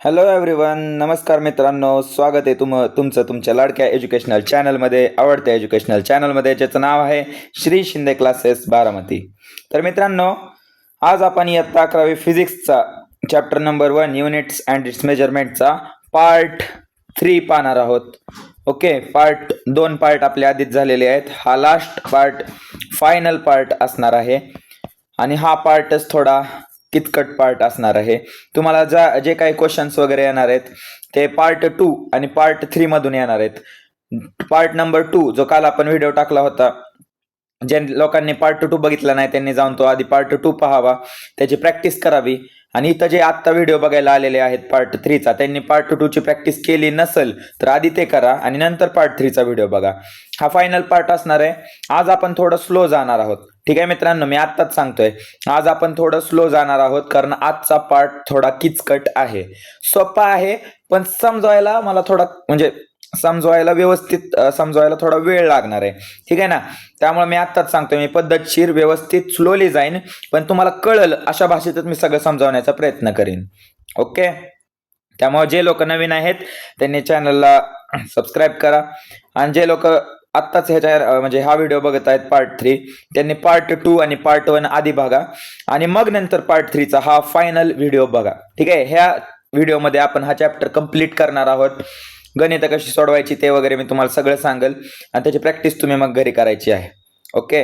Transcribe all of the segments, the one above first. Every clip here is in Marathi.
हॅलो एव्हरीवन, नमस्कार मित्रांनो. स्वागत आहे तुमचं तुमच्या लाडक्या एज्युकेशनल चॅनलमध्ये, आवडत्या एज्युकेशनल चॅनलमध्ये, ज्याचं नाव आहे श्री शिंदे क्लासेस बारामती. तर मित्रांनो, आज आपण इयत्ता 11वी फिजिक्सचा chapter number 1 units and its मेजरमेंटचा पार्ट 3 पाहणार आहोत. ओके, पार्ट 2 पार्ट आपले आधीच झालेले आहेत. हा लास्ट पार्ट, फायनल पार्ट असणार आहे आणि हा पार्टच थोडा किचकट पार्ट असणार आहे. तुम्हाला जे काही क्वेश्चन्स वगैरे येणार आहेत ते पार्ट 2 आणि पार्ट 3 मधून येणार आहेत. पार्ट नंबर 2 जो काल आपण व्हिडिओ टाकला होता, ज्या लोकांनी पार्ट 2 बघितला नाही त्यांनी जाऊन तो आधी पार्ट 2 पाहावा, त्याची प्रॅक्टिस करावी. आणि इथं जे आत्ता व्हिडिओ बघायला आलेले आहेत पार्ट 3चा, त्यांनी पार्ट 2 ची प्रॅक्टिस केली नसेल तर आधी ते करा आणि नंतर पार्ट 3चा व्हिडिओ बघा. हा फायनल पार्ट असणार आहे. आज आपण थोडं स्लो जाणार आहोत. ठीक आहे मित्रांनो, मी आत्ताच सांगतोय, आज आपण थोडं स्लो जाणार आहोत कारण आजचा पार्ट थोडा किचकट आहे. सोपा आहे पण समजवायला मला थोडा समजवायला व्यवस्थित समजवायला थोडा वेळ लागणार आहे. ठीक आहे ना, त्यामुळे मी आत्ताच सांगतोय, मी पद्धतशीर व्यवस्थित स्लोली जाईन, पण तुम्हाला कळल अशा भाषेतच मी सगळं समजावण्याचा प्रयत्न करीन. ओके, त्यामुळे जे लोक नवीन आहेत त्यांनी चॅनलला सबस्क्राईब करा आणि जे लोक आत्ताच हा व्हिडिओ बघत आहेत पार्ट 3, त्यांनी पार्ट 2 आणि पार्ट 1 आधी बघा आणि मग नंतर पार्ट 3चा हा फायनल व्हिडिओ बघा. ठीक आहे, ह्या व्हिडिओमध्ये आपण हा चॅप्टर कंप्लीट करणार आहोत. गणित कशी सोडवायची ते वगैरे मी तुम्हाला सगळं सांगेल आणि त्याची प्रॅक्टिस तुम्ही मग घरी करायची आहे. ओके,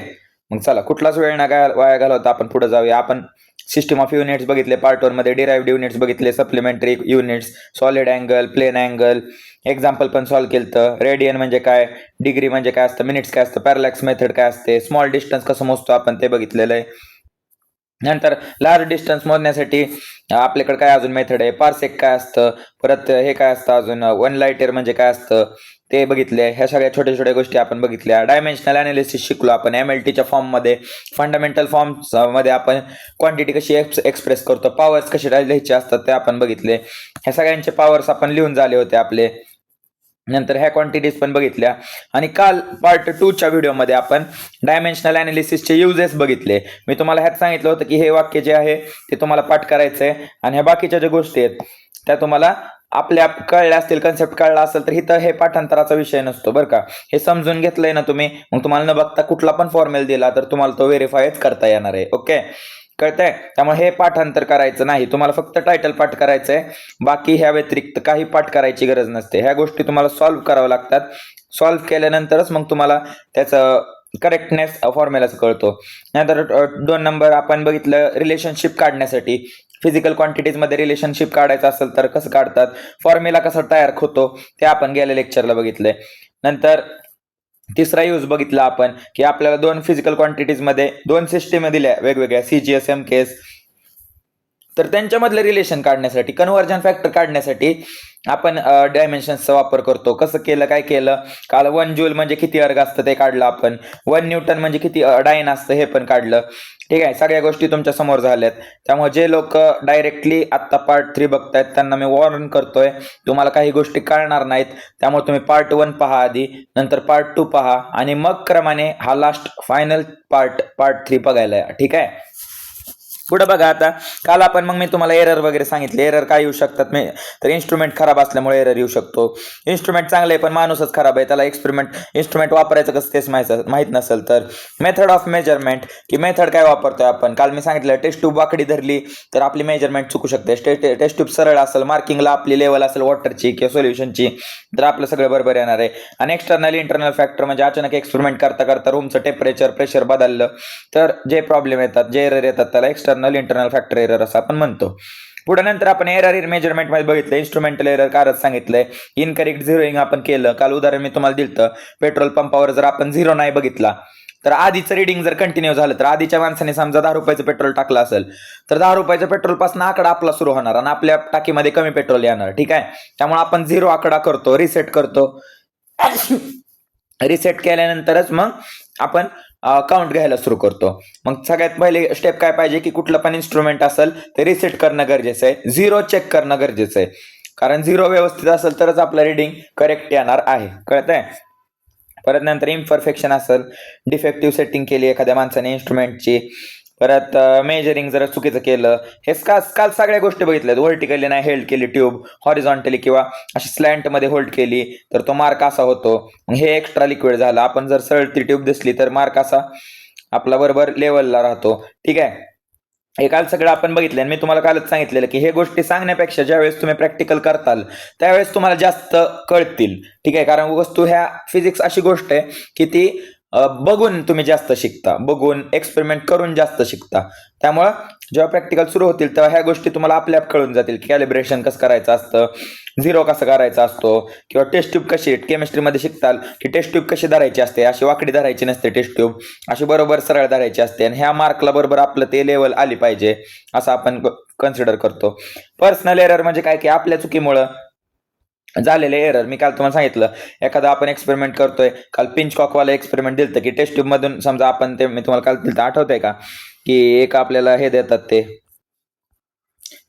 मग चला, कुठलाच वेळ ना वाया घालवता आपण पुढे जाऊया. आपण सिस्टम ऑफ युनिट्स बघितले पार्ट 1 मध्ये, डिराइव्ड युनिट्स बघितले, supplementary units, solid angle, plane angle, example पण सॉल्व्ह केलं. रेडियन म्हणजे काय, डिग्री म्हणजे काय असतं, मिनिट्स काय असतं, पॅरलॅक्स मेथड काय असते, स्मॉल डिस्टन्स कसं मोजतो आपण ते बघितलेलं आहे. नंतर लार्ज डिस्टन्स मोजण्यासाठी आपल्याकडे काय अजून मेथड आहे, पारसेक काय असतं, परत हे काय असतं अजून, वन लाईट इयर म्हणजे काय असतं ते बघितले. ह्या सगळ्या छोट्या छोट्या गोष्टी आपण बघितल्या. डायमेन्शनल अनालिसिस शिकलो आपण MLTच्या फॉर्ममध्ये. फंडामेंटल फॉर्म्स मध्ये आपण क्वांटिटी कशी एक्सप्रेस करतो, पॉवर्स कशी लिहायचे असतात ते आपण बघितले. ह्या सगळ्यांचे पॉवर्स आपण लिहून झाले होते आपले. नंतर ह्या क्वांटिटीज पण बघितल्या आणि काल पार्ट 2च्या व्हिडिओमध्ये आपण डायमेन्शनल अनालिसिसचे युजेस बघितले. मी तुम्हाला ह्यात सांगितलं होतं की हे वाक्य जे आहे ते तुम्हाला पाठ करायचंय आणि ह्या बाकीच्या ज्या गोष्टी आहेत त्या तुम्हाला आपल्या कळल्या असतील, कन्सेप्ट कळला असेल तर इथं हे पाठांतराचा विषय नसतो बरं का. हे समजून घेतलंय ना तुम्ही, मग तुम्हाला न बघता कुठला पण फॉर्म्युला दिला तर तुम्हाला तो व्हेरीफायच करता येणार आहे. ओके, कळतंय? त्यामुळे हे पाठांतर करायचं नाही, तुम्हाला फक्त टायटल पाठ करायचंय. बाकी ह्या व्यतिरिक्त काही पाठ करायची गरज नसते. ह्या गोष्टी तुम्हाला सॉल्व्ह कराव्या लागतात. सॉल्व्ह केल्यानंतरच मग तुम्हाला त्याचं करेक्टनेस फॉर्म्युलाच कळतो. नंतर 2 नंबर आपण बघितलं, रिलेशनशिप काढण्यासाठी. फिजिकल क्वांटिटीज मध्ये रिलेशनशिप काढायचं असेल तर कसं काढतात, फॉर्म्युला कसा तयार होतो ते आपण गेल्या लेक्चरला बघितलंय. नंतर तिसरा यूज बघितला आपण की आपल्याला 2 फिजिकल क्वांटिटीज मध्ये 2 सिस्टीम दिल्या वेगवेगळ्या, CGS, MKS, तर त्यांच्यामधलं रिलेशन काढण्यासाठी, कन्व्हर्जन फॅक्टर काढण्यासाठी आपण डायमेन्शन्सचा वापर करतो. कसं केलं, काय केलं काल, 1 जूल म्हणजे किती अर्ग असतं ते काढलं आपण, 1 न्यूटन म्हणजे किती डायन असतं हे पण काढलं. ठीक आहे, सगळ्या गोष्टी तुमच्या समोर झाल्यात. त्यामुळे जे लोक डायरेक्टली आत्ता पार्ट 3 बघतायत त्यांना मी वॉर्न करतोय, तुम्हाला काही गोष्टी कळणार नाहीत. त्यामुळे तुम्ही पार्ट 1 पहा आधी, नंतर पार्ट 2 पहा आणि मग क्रमाने हा लास्ट फायनल पार्ट 3 बघायला. ठीक आहे, पुढे बघा. आता काल आपण मी तुम्हाला एरर वगैरे सांगितले. एरर काय येऊ शकतात, तर इन्स्ट्रुमेंट खराब असल्यामुळे एरर येऊ शकतो. इन्स्ट्रुमेंट चांगले पण माणूसच खराब आहे, त्याला इन्स्ट्रुमेंट वापरायचं कसं तेच माहित नसेल तर. मेथड ऑफ मेजरमेंट, की मेथड काय वापरतोय आपण. काल मी सांगितलं, टेस्ट ट्यूब वाकडी धरली तर आपली मेजरमेंट चुकू शकते. टेस्ट ट्यूब सरळ असेल, मार्किंगला आपली लेवल असेल वॉटरची किंवा सोल्युशनची, तर आपलं सगळं बरोबर येणार आहे. आणि एक्सटर्नल इंटरनल फॅक्टर म्हणजे अचानक एक्सपेरिमेंट करता करता रूमचं टेम्परेचर, प्रेशर बदललं तर जे प्रॉब्लेम येतात, जे एरर येतात त्याला एक्सटर्नल इंटरनल फॅक्टर एरर असं आपण म्हणतो. पुढे नंतर आपण एरर इन मेजरमेंट मध्ये बघितलं, इन्स्ट्रुमेंटल एरर कारच सांगितलंय. इनकरेक्ट झिरोइंग आपण केलं. काल उदाहरण मी तुम्हाला दिलं, पेट्रोल पंपावर जर आपण 0 नाही बघितला तर आधीचं रिडिंग जर कंटिन्यू झालं तर आधीच्या माणसाने समजा 10 रुपयाचं पेट्रोल टाकलं असेल तर 10 रुपयाच्या पेट्रोल पासून आकडा आपला सुरू होणार आणि आपल्या टाकीमध्ये कमी पेट्रोल येणार. ठीक आहे, त्यामुळे आपण 0 आकडा करतो, रिसेट करतो. रिसेट केल्यानंतरच मग आपण काउंट घ्यायला सुरू करतो. मग सगळ्यात पहिले स्टेप काय पाहिजे की कुठलं पण इन्स्ट्रुमेंट असेल ते रिसेट करणं गरजेचं आहे, 0 चेक करणं गरजेचं आहे. कारण 0 व्यवस्थित असेल तरच आपलं रिडिंग करेक्ट येणार आहे. कळतंय? परत नंतर इम्परफेक्शन असेल, डिफेक्टिव्ह सेटिंग केली एखाद्या माणसाने इन्स्ट्रुमेंटची, परत मेजरिंग जर चुकीचं केलं, हे काल सगळ्या गोष्टी बघितल्यात. व्हर्टिकली नाही हेल्ड केली ट्यूब, हॉरिझॉन्टली किंवा अशी स्लॅन्ट मध्ये होल्ड केली तर तो मार्क असा होतो. मग हे एक्स्ट्रा लिक्विड झालं. आपण जर सरळ ती ट्यूब दिसली तर मार्क असा आपला बरोबर लेवलला राहतो. ठीक आहे, हे काल सगळं आपण बघितलं. आणि मी तुम्हाला कालच सांगितलेलं की हे गोष्टी सांगण्यापेक्षा ज्यावेळेस तुम्ही प्रॅक्टिकल करताल त्यावेळेस तुम्हाला जास्त कळतील. ठीक आहे, कारण वस्तू ह्या फिजिक्स अशी गोष्ट आहे की ती बघून तुम्ही जास्त शिकता, बघून एक्सपेरिमेंट करून जास्त शिकता. त्यामुळं जेव्हा प्रॅक्टिकल सुरू होतील तेव्हा ह्या गोष्टी तुम्हाला आपल्या आप कळून जातील. कॅलिब्रेशन कसं करायचं असतं, झिरो कसं करायचा असतो, किंवा टेस्ट ट्यूब कशी केमिस्ट्रीमध्ये शिकताल की टेस्ट ट्यूब कशी धरायची असते. अशी वाकडी धरायची नसते टेस्ट ट्यूब, अशी बरोबर सरळ धरायची असते. आणि ह्या मार्कला बरोबर आपलं ते लेवल आली पाहिजे असं आपण कन्सिडर करतो. पर्सनल एरर म्हणजे काय की आपल्या चुकीमुळं झालेले एरर. मी काल तुम्हाला सांगितलं, एखादा आपण एक्सपेरिमेंट करतोय. काल पिंच कॉकवाला एक्सपेरिमेंट दिलं की टेस्ट ट्यूब मधून समजा आपण ते, मी तुम्हाला काल दिलं आठवतंय का, की एक आपल्याला हे देतात, ते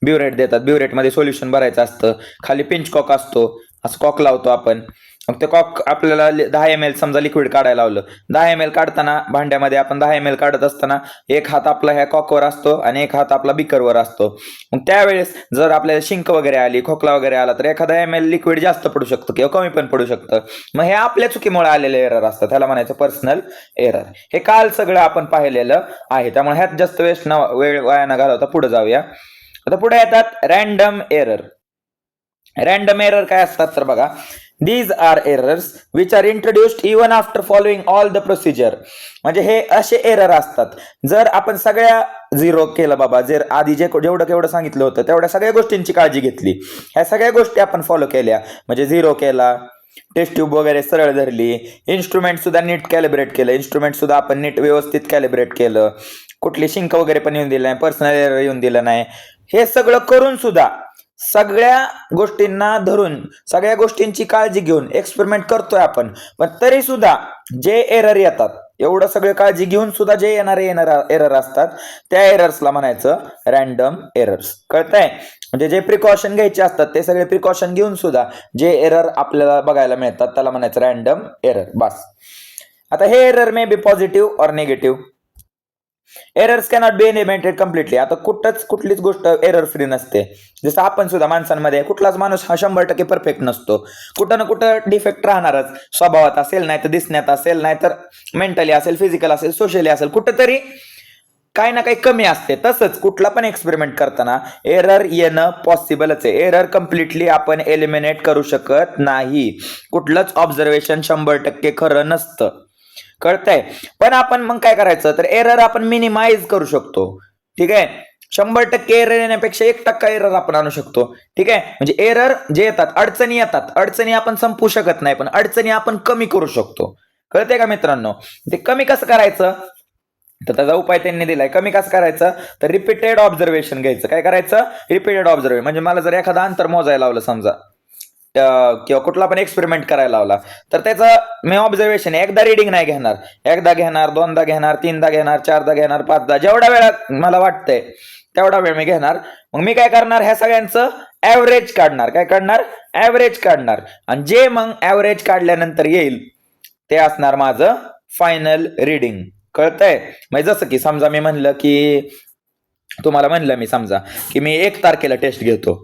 ब्युरेट देतात. ब्युरेट मध्ये सोल्युशन भरायचं असतं, खाली पिंच कॉक असतो, असं कॉक लावतो आपण. मग ते कॉक आपल्याला 10 ml समजा लिक्विड काढायला लावलं. 10 ml काढताना भांड्यामध्ये आपण 10 ml काढत असताना एक हात आपला ह्या कॉकवर असतो आणि एक हात आपला बिकरवर असतो. मग त्यावेळेस जर आपल्याला शिंक वगैरे आली, खोकला वगैरे आला तर एखादा ml लिक्विड जास्त पडू शकतं किंवा कमी पण पडू शकतं. मग हे आपल्या चुकीमुळे आलेले एरर असतात, त्याला म्हणायचं पर्सनल एरर. हे काल सगळं आपण पाहिलेलं आहे, त्यामुळे ह्यात जास्त वेळ वाया न घालवता पुढे जाऊया. आता पुढे येतात रॅन्डम एरर. रॅन्डम एरर काय असतात तर बघा, these are errors which are introduced even after following all the procedure. म्हणजे हे असे एरर असतात जर आपण सगळ्या झिरो केलं बाबा, जर आधी जेवढं केवढं सांगितलं होतं तेवढ्या सगळ्या गोष्टींची काळजी घेतली, ह्या सगळ्या गोष्टी आपण फॉलो केल्या, म्हणजे झिरो केला, टेस्ट ट्यूब वगैरे सरळ धरली, इन्स्ट्रुमेंट सुद्धा नीट कॅलिब्रेट केलं, इन्स्ट्रुमेंट सुद्धा आपण नीट व्यवस्थित कॅलिब्रेट केलं, कुठली शिंक वगैरे पण येऊन दिलं नाही, पर्सनल एरर येऊन दिलं नाही, हे सगळं करून सुद्धा सगळ्या गोष्टींना धरून सगळ्या गोष्टींची काळजी घेऊन एक्सपेरिमेंट करतोय आपण, पण तरी सुद्धा जे एरर येतात, एवढं सगळं काळजी घेऊन सुद्धा जे येणारे एरर असतात त्या एरर्सला म्हणायचं रॅन्डम एरर्स. कळतंय? म्हणजे जे प्रिकॉशन घ्यायचे असतात ते सगळे प्रिकॉशन घेऊन सुद्धा जे एरर आपल्याला बघायला मिळतात त्याला म्हणायचं रॅन्डम एरर. बस. आता हे error may be positive or negative. Errors cannot be eliminated completely. आता कुठलीच गोष्ट एरर फ्री नसते. जसं आपण सुद्धा माणसांमध्ये कुठलाच माणूस हा 100% परफेक्ट नसतो. कुठं ना कुठं डिफेक्ट राहणारच. स्वभावात असेल, नाही तर दिसण्यात असेल, नाही तर मेंटली असेल, फिजिकल असेल, सोशली असेल, कुठंतरी काही ना काही कमी असते. तसंच कुठला पण एक्सपेरिमेंट करताना एरर येणं पॉसिबलच आहे. एरर कम्प्लिटली आपण एलिमिनेट करू शकत नाही. कुठलंच ऑब्झर्वेशन 100% खरं नसतं. कळतंय? पण आपण मग काय करायचं तर एरर आपण मिनिमाइज करू शकतो. ठीक आहे, 100% एरर येण्यापेक्षा 1% एरर आपण आणू शकतो. ठीक आहे, म्हणजे एरर जे येतात, अडचणी येतात, अडचणी आपण संपू शकत नाही, पण अडचणी आपण कमी करू शकतो. कळतंय का मित्रांनो? ते कमी कसं करायचं तर त्याचा उपाय त्यांनी दिलाय. कमी कसं करायचं तर रिपीटेड ऑब्झर्वेशन घ्यायचं. काय करायचं? Repeated observation. म्हणजे मला जर एखादा अंतर मोजायला लावलं समजा, किंवा कुठला पण एक्सपेरिमेंट करायला लावला तर त्याचं मी ऑब्झर्वेशन एकदा रिडिंग नाही घेणार, एकदा घेणार, दोनदा घेणार, तीनदा घेणार, चारदा घेणार, पाचदा, जेवढा वेळा मला वाटतंय तेवढा वेळ मी घेणार. मग मी काय करणार, ह्या सगळ्यांचं ऍव्हरेज काढणार. काय काढणार? ऍव्हरेज काढणार. आणि जे मग ऍव्हरेज काढल्यानंतर येईल ते असणार माझं फायनल रिडिंग. कळतंय? म्हणजे जसं की समजा मी म्हणलं की, तुम्हाला म्हणलं मी समजा की मी 1 तारखेला टेस्ट घेतो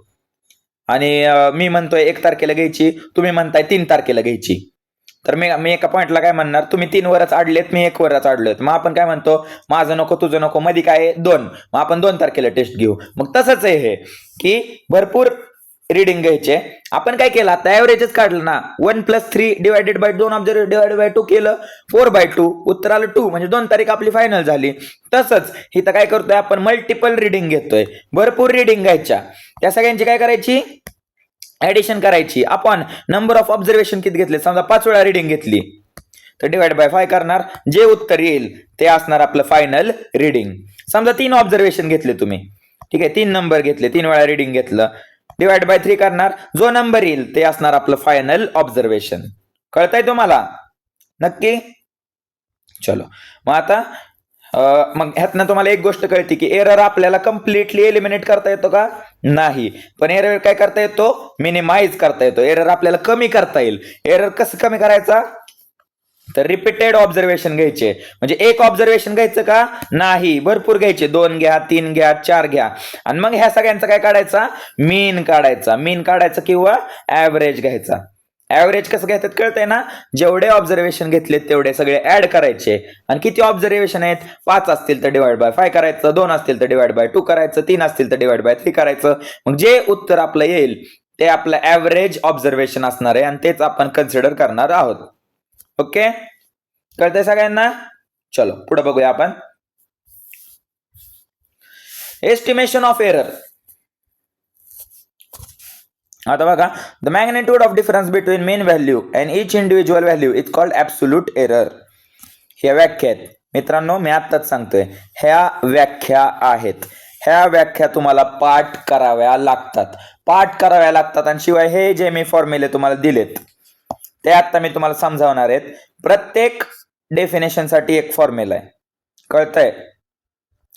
आणि मी म्हणतोय 1 तारखेला घ्यायची, तुम्ही म्हणताय 3 तारखेला घ्यायची, तर मी एका पॉइंटला काय म्हणणार, तुम्ही 3 वरच आडलेत, मी 1 वरच आडलोय. मग आपण काय म्हणतो, माझं नको तुझं नको, मध्ये काय 2, मग आपण 2 तारखेला टेस्ट घेऊ. मग तसंच आहे हे की भरपूर रिडिंग घ्यायचे. आपण काय केलं आता ऍव्हरेजच काढलं ना, 1 + 3 divided by 2 observe divided by 2 केलं, 4/2 उत्तर आलं 2, म्हणजे 2 तारीख आपली फायनल झाली. तसंच इथं काय करतोय आपण, मल्टिपल रिडिंग घेतोय, भरपूर रिडिंग घ्यायच्या, त्या सगळ्यांची काय करायची, ऍडिशन करायची. आपण नंबर ऑफ ऑब्झर्वेशन किती घेतले, समजा 5 वेळा रिडिंग घेतली तर डिवाइड बाय 5 करणार, जे उत्तर येईल ते असणार आपलं फायनल रिडिंग. समजा 3 ऑब्झर्वेशन घेतले तुम्ही, ठीक आहे, 3 नंबर घेतले, 3 वेळा रिडिंग घेतलं, डिवाइड बाय 3 करणार, जो नंबर येईल ते असणार आपलं फायनल ऑब्झर्वेशन. कळतंय तुम्हाला? नक्की? चलो मग आता मग ह्यातनं तुम्हाला एक गोष्ट कळते की एरर आपल्याला कम्प्लिटली एलिमिनेट करता येतो का? नाही. पण एरर काय करता येतो? मिनिमाइज करता येतो. एरर आपल्याला कमी करता येईल. एरर कसं कमी करायचा? तर रिपीटेड ऑब्झर्वेशन घ्यायचे. म्हणजे एक ऑब्झर्वेशन घ्यायचं का नाही, भरपूर घ्यायचे, 2 घ्या, 3 घ्या, 4 घ्या. आणि मग ह्या सगळ्यांचा काय काढायचा, मीन काढायचा किंवा ऍव्हरेज घ्यायचा. ऍव्हरेज कसं घेतात कळतंय ना, जेवढे ऑब्झर्वेशन घेतले तेवढे सगळे ऍड करायचे. आणि किती ऑब्झर्वेशन आहेत, 5 असतील तर डिवाइड बाय 5 करायचं, 2 असतील तर डिवाइड बाय 2 करायचं, 3 असतील तर डिवाइड बाय 3 करायचं. मग जे उत्तर आपलं येईल ते आपलं ऍव्हरेज ऑब्झर्वेशन असणार आहे आणि तेच आपण कन्सिडर करणार आहोत. ओके, कळतंय सगळ्यांना? चलो पुढे बघूया आपण. Estimation of error. आता बघा, the magnitude of difference between main value and each individual value is called absolute error. ह्या व्याख्या आहेत मित्रांनो, मी आत्ताच सांगतोय, ह्या व्याख्या आहेत. ह्या व्याख्या तुम्हाला पाठ कराव्या लागतात आणि शिवाय हे जे मी फॉर्म्युले तुम्हाला दिलेत ते आता मी तुम्हाला समजावणार आहेत. प्रत्येक डेफिनेशन साठी एक फॉर्म्युला आहे, कळतंय?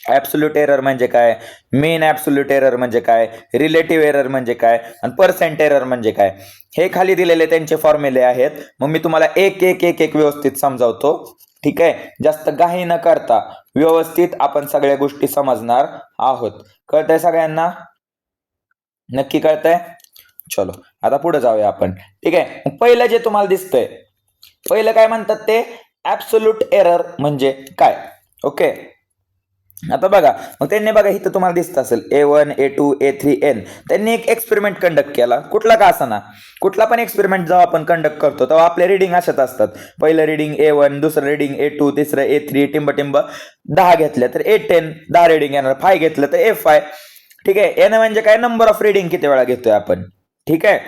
ऍब्सोल्यूट एरर म्हणजे काय, मेन ऍब्सोल्यूट एरर म्हणजे काय, रिलेटिव्ह एरर म्हणजे काय आणि पर्सेंट एरर म्हणजे काय, हे खाली दिलेले त्यांचे फॉर्म्युले आहेत. मग मी तुम्हाला एक एक एक एक व्यवस्थित समजावतो. ठीक आहे, जास्त घाई न करता व्यवस्थित आपण सगळ्या गोष्टी समजणार आहोत. कळतंय सगळ्यांना? नक्की कळतंय? चलो आता पुढे जाऊया आपण. ठीक आहे, पहिलं जे तुम्हाला दिसतंय, पहिलं काय म्हणतात ते ऍब्सोल्यूट एरर म्हणजे काय. ओके, आता बघा, मग त्यांनी बघा इथं तुम्हाला दिसत असेल A1 A2 A3 N. त्यांनी एक एक्सपेरिमेंट कंडक्ट केला, कुठला का असा ना, कुठला पण एक्सपेरिमेंट जेव्हा आपण कंडक्ट करतो तेव्हा आपले रिडिंग अशाच असतात. पहिलं रिडिंग A1, दुसरं रिडिंग A2, तिसरं A3, टिंब 10 घेतल्या तर A10, 10 रिडिंग येणार, 5 घेतलं तर A5. ठीक आहे, N म्हणजे काय, नंबर ऑफ रिडिंग किती वेळा घेतोय आपण. ठीक आहे,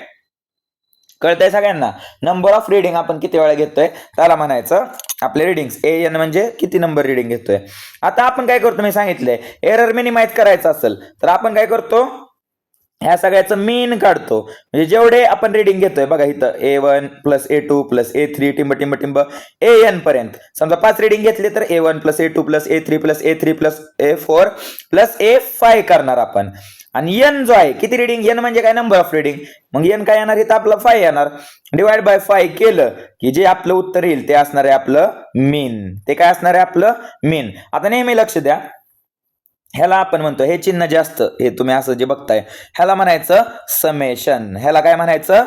कळतंय सगळ्यांना? नंबर ऑफ रिडिंग आपण किती वेळा घेतोय त्याला म्हणायचं आपले रिडिंग्स. AN म्हणजे किती नंबर रिडिंग घेतोय. आता आपण काय करतो, मी सांगितलंय एरर मिनिमाइज करायचं असेल तर आपण काय करतो, ह्या सगळ्याचं मीन काढतो. म्हणजे जेवढे आपण रिडिंग घेतोय बघा इथं A1 plus A2 plus A3 टिंब AN पर्यंत. समजा 5 रिडिंग घेतले तर A1 plus A2 plus A3 plus A3 plus A4 plus A5 करणार आपण. आणि N जो आहे किती रिडिंग, N म्हणजे काय, नंबर ऑफ रिडिंग. मग N काय येणार, इथं आपलं 5 येणार. डिवाइड बाय 5 केलं की जे आपलं उत्तर येईल ते असणार आहे आपलं मीन. ते काय असणार आहे आपलं मीन. आता नेहमी लक्ष द्या, ह्याला आपण म्हणतो, हे चिन्ह जे असतं हे तुम्ही असं जे बघताय ह्याला म्हणायचं समेशन. ह्याला काय म्हणायचं,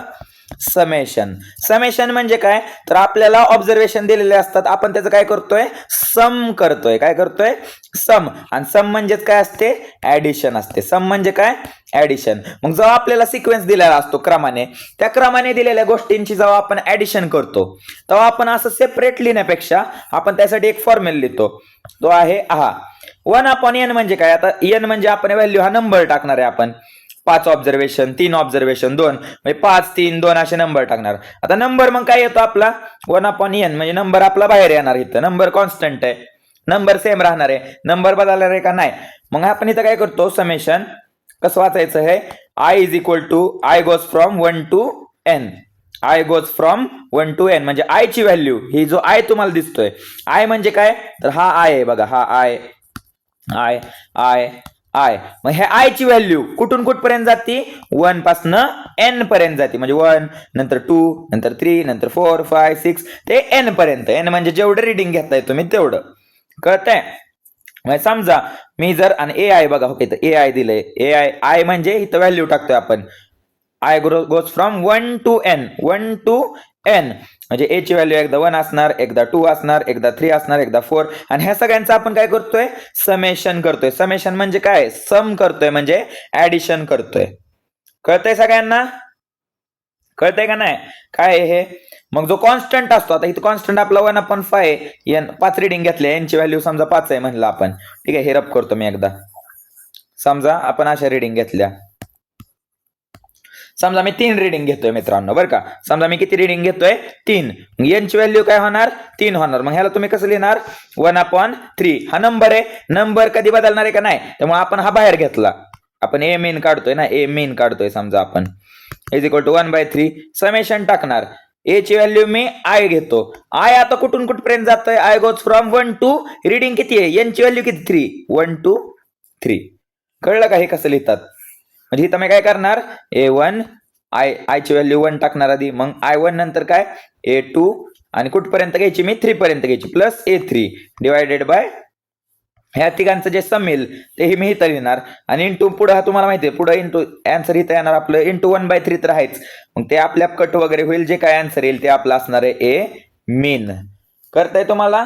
समेशन. समेशन म्हणजे काय, तर आपल्याला ऑब्झर्वेशन दिलेले असतात, आपण त्याचं काय करतोय, सम करतोय. काय करतोय, सम. आणि सम म्हणजेच काय असते, ऍडिशन असते. सम म्हणजे काय, ऍडिशन. मग जेव्हा आपल्याला सिक्वेन्स दिलेला असतो क्रमाने, त्या क्रमाने दिलेल्या गोष्टींची जेव्हा आपण ऍडिशन करतो तेव्हा आपण असं सेपरेट लिहिण्यापेक्षा आपण त्यासाठी एक फॉर्म्युला लिहितो, तो आहे हा 1/n. म्हणजे काय, आता n म्हणजे आपण व्हॅल्यू हा नंबर टाकणार आहे. आपण 5 ऑब्झर्वेशन, 3 ऑब्झर्वेशन, 2 म्हणजे 5 3 2 असे नंबर टाकणार. आता नंबर मग काय येतो आपला 1/n, म्हणजे नंबर आपला बाहेर येणार. इथं नंबर कॉन्स्टंट आहे, नंबर सेम राहणार आहे, नंबर बदलणार आहे का नाही. मग आपण इथं काय करतो, समेशन कसं वाचायचं आहे, I is equal to I goes from 1 to n. I goes from 1 to n म्हणजे I ची व्हॅल्यू, ही जो I तुम्हाला दिसतोय, I म्हणजे काय, तर हा I आहे बघा, हा I. मग हे I ची व्हॅल्यू कुठून कुठपर्यंत जाते, 1 पासून n पर्यंत जाते. म्हणजे 1 नंतर 2 नंतर 3 नंतर 4 5 6 ते n पर्यंत. n म्हणजे जेवढं रिडिंग घेताय तुम्ही तेवढं. कळतंय? म्हणजे समजा मी जर, आणि AI बघा, ओके, तर AI दिलंय, AI म्हणजे इथं व्हॅल्यू टाकतोय आपण, I goes from 1 to n. म्हणजे A ची व्हॅल्यू एकदा 1 असणार, एकदा 2 असणार, एकदा 3 असणार, एकदा 4. आणि ह्या सगळ्यांचं आपण काय करतोय, समेशन करतोय. समेशन म्हणजे काय, सम करतोय म्हणजे ऍडिशन करतोय. कळतंय सगळ्यांना? कळतंय का नाही काय हे. मग जो कॉन्स्टंट असतो, आता इथं कॉन्स्टंट आपला 1/5 n, 5 रिडिंग घेतले, n ची व्हॅल्यू समजा 5 आहे म्हणलं आपण. ठीक आहे, हे रब करतो मी एकदा. समजा आपण अशा रिडिंग घेतल्या, समजा मी 3 रिडिंग घेतोय मित्रांनो, बरं का. समजा मी किती रिडिंग घेतोय, 3. मग n ची व्हॅल्यू काय होणार, 3 होणार. मग ह्याला तुम्ही कसं लिहिणार, 1/3. हा नंबर आहे, नंबर कधी बदलणार आहे का नाही, त्यामुळे आपण हा बाहेर घेतला. आपण A मीन काढतोय ना, A मीन काढतोय समजा आपण, इज इक्वल टू 1/3. समेशन टाकणार, A ची व्हॅल्यू मी I घेतो. I आता कुठून कुठपर्यंत जातोय, I goes from 1 to, reading किती आहे, n ची व्हॅल्यू किती, 3, 1 to 3. कळलं का हे कसं लिहितात. म्हणजे इथं मी काय करणार, A1 I ची व्हॅल्यू 1 टाकणार आधी, मग I1 नंतर काय, A2 आणि कुठपर्यंत घ्यायची मी 3 पर्यंत घ्यायची प्लस A3 डिवायडेड बाय ह्या तिघांचं जे सम येईल ते मी इथं लिहिणार आणि इंटू पुढे हा तुम्हाला माहिती आहे पुढे इंटू आन्सर इथं येणार आपलं इंटू 1/3 तर आहेच. मग ते आपल्या कट वगैरे होईल जे काय आन्सर येईल ते आपलं असणार आहे ए मीन. कळतंय तुम्हाला?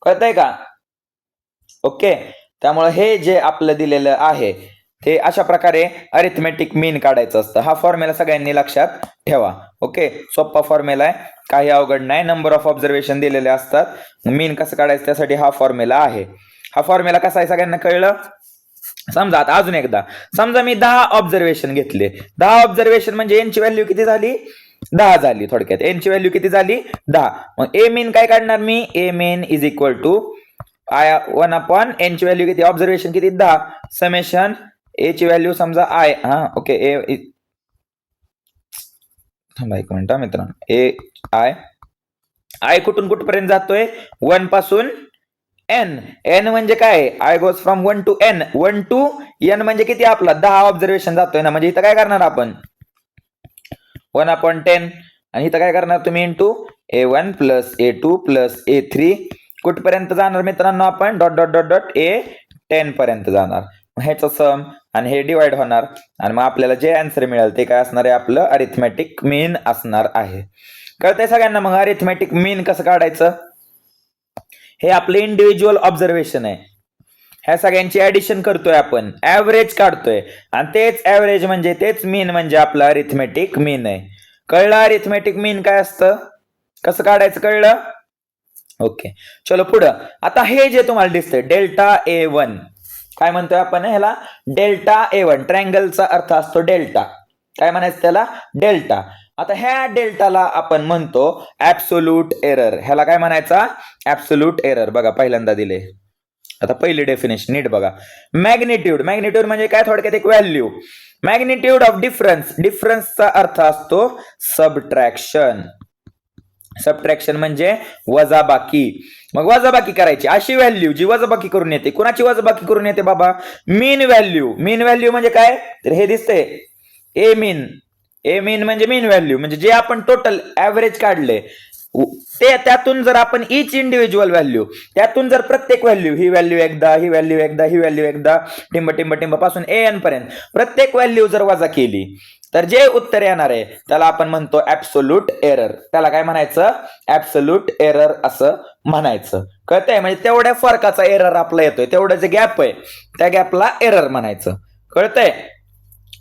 कळतंय का? ओके. त्यामुळे हे जे आपलं दिलेलं आहे ते अशा प्रकारे अरिथमेटिक मीन काढायचं असतं. हा फॉर्म्युला सगळ्यांनी लक्षात ठेवा. ओके. सोपा फॉर्म्युला आहे, काही अवघड नाही. नंबर ऑफ ऑब्झर्वेशन दिलेले असतात. मीन कसं काढायचं त्यासाठी हा फॉर्म्युला आहे. हा फॉर्म्युला कसा आहे सगळ्यांना कळलं? समजा आता अजून एकदा समजा मी 10 ऑब्झर्वेशन घेतले. 10 ऑब्झर्वेशन म्हणजे एनची व्हॅल्यू किती झाली? 10 झाली. थोडक्यात एनची व्हॅल्यू किती झाली? 10. मग ए मीन काय काढणार मी? A mean is equal to I 1 upon एनची व्हॅल्यू किती? ऑब्झर्वेशन किती? 10 समेशन ए ची व्हॅल्यू समजा आय. हा ओके. ए थांबा एक मिनिट मित्रांनो. ए आय कुठून कुठपर्यंत जातोय? 1 पासून एन. एन म्हणजे काय? I goes from 1 to N. 1 to N म्हणजे किती आपला? 10 ऑब्झर्वेशन जातोय ना. म्हणजे इथं काय करणार आपण? 1/10 आणि इथं काय करणार तुम्ही? Into A1 plus A2 plus A3 कुठपर्यंत जाणार मित्रांनो? आपण dot dot dot dot A10 पर्यंत जाणार. ह्याचं सम आणि हे डिवाइड होणार आणि मग आपल्याला जे आन्सर मिळेल ते काय असणार आहे? आपलं अरिथमेटिक मीन असणार आहे. कळतंय सगळ्यांना? मग अरिथमेटिक मीन कसं काढायचं? हे आपलं इंडिव्हिज्युअल ऑब्झर्वेशन आहे. ह्या सगळ्यांची ऍडिशन करतोय आपण, ऍव्हरेज काढतोय आणि तेच ऍव्हरेज म्हणजे तेच मीन म्हणजे आपलं अरिथमेटिक मीन आहे. कळलं अरिथमेटिक मीन काय असतं? कसं काढायचं कळलं? ओके. चलो पुढं. आता हे जे तुम्हाला दिसतंय डेल्टा A1 काय म्हणतोय आपण ह्याला? Delta A1. ट्रायंगलचा अर्थ असतो डेल्टा. काय म्हणायचं त्याला? डेल्टा. आता ह्या डेल्टाला आपण म्हणतो ऍब्सोल्यूट एरर. ह्याला काय म्हणायचा? Absolute error. बघा पहिल्यांदा दिले. आता पहिली डेफिनेशन नीट बघा. मॅग्निट्यूड. मॅग्निट्यूड म्हणजे काय? थोडक्यात एक व्हॅल्यू. Magnitude of difference. डिफरन्सचा अर्थ असतो सबट्रॅक्शन. सबट्रॅक्शन म्हणजे वजाबाकी. मग वजाबाकी करायची अशी व्हॅल्यू जी वजाबाकी करून येते. कुणाची वजाबाकी करून येते बाबा? मीन व्हॅल्यू. मीन व्हॅल्यू म्हणजे काय? तर हे दिसतंय ए मीन. ए मीन म्हणजे मीन व्हॅल्यू म्हणजे जे आपण टोटल ऍव्हरेज काढले ते त्यातून जर आपण इच इंडिव्हिज्युअल व्हॅल्यू त्यातून जर प्रत्येक व्हॅल्यू ही व्हॅल्यू एकदा ही व्हॅल्यू एकदा ही व्हॅल्यू एकदा टिंब टिंब टिंब पासून एन पर्यंत प्रत्येक व्हॅल्यू जर वजा केली तर जे उत्तर येणार आहे त्याला आपण म्हणतो ऍब्सोल्यूट एरर. त्याला काय म्हणायचं? ऍब्सोल्यूट एरर असं म्हणायचं. कळतंय? म्हणजे तेवढ्या फरकाचा एरर आपला येतोय, तेवढं जे गॅप आहे त्या गॅपला एरर म्हणायचं. कळतंय?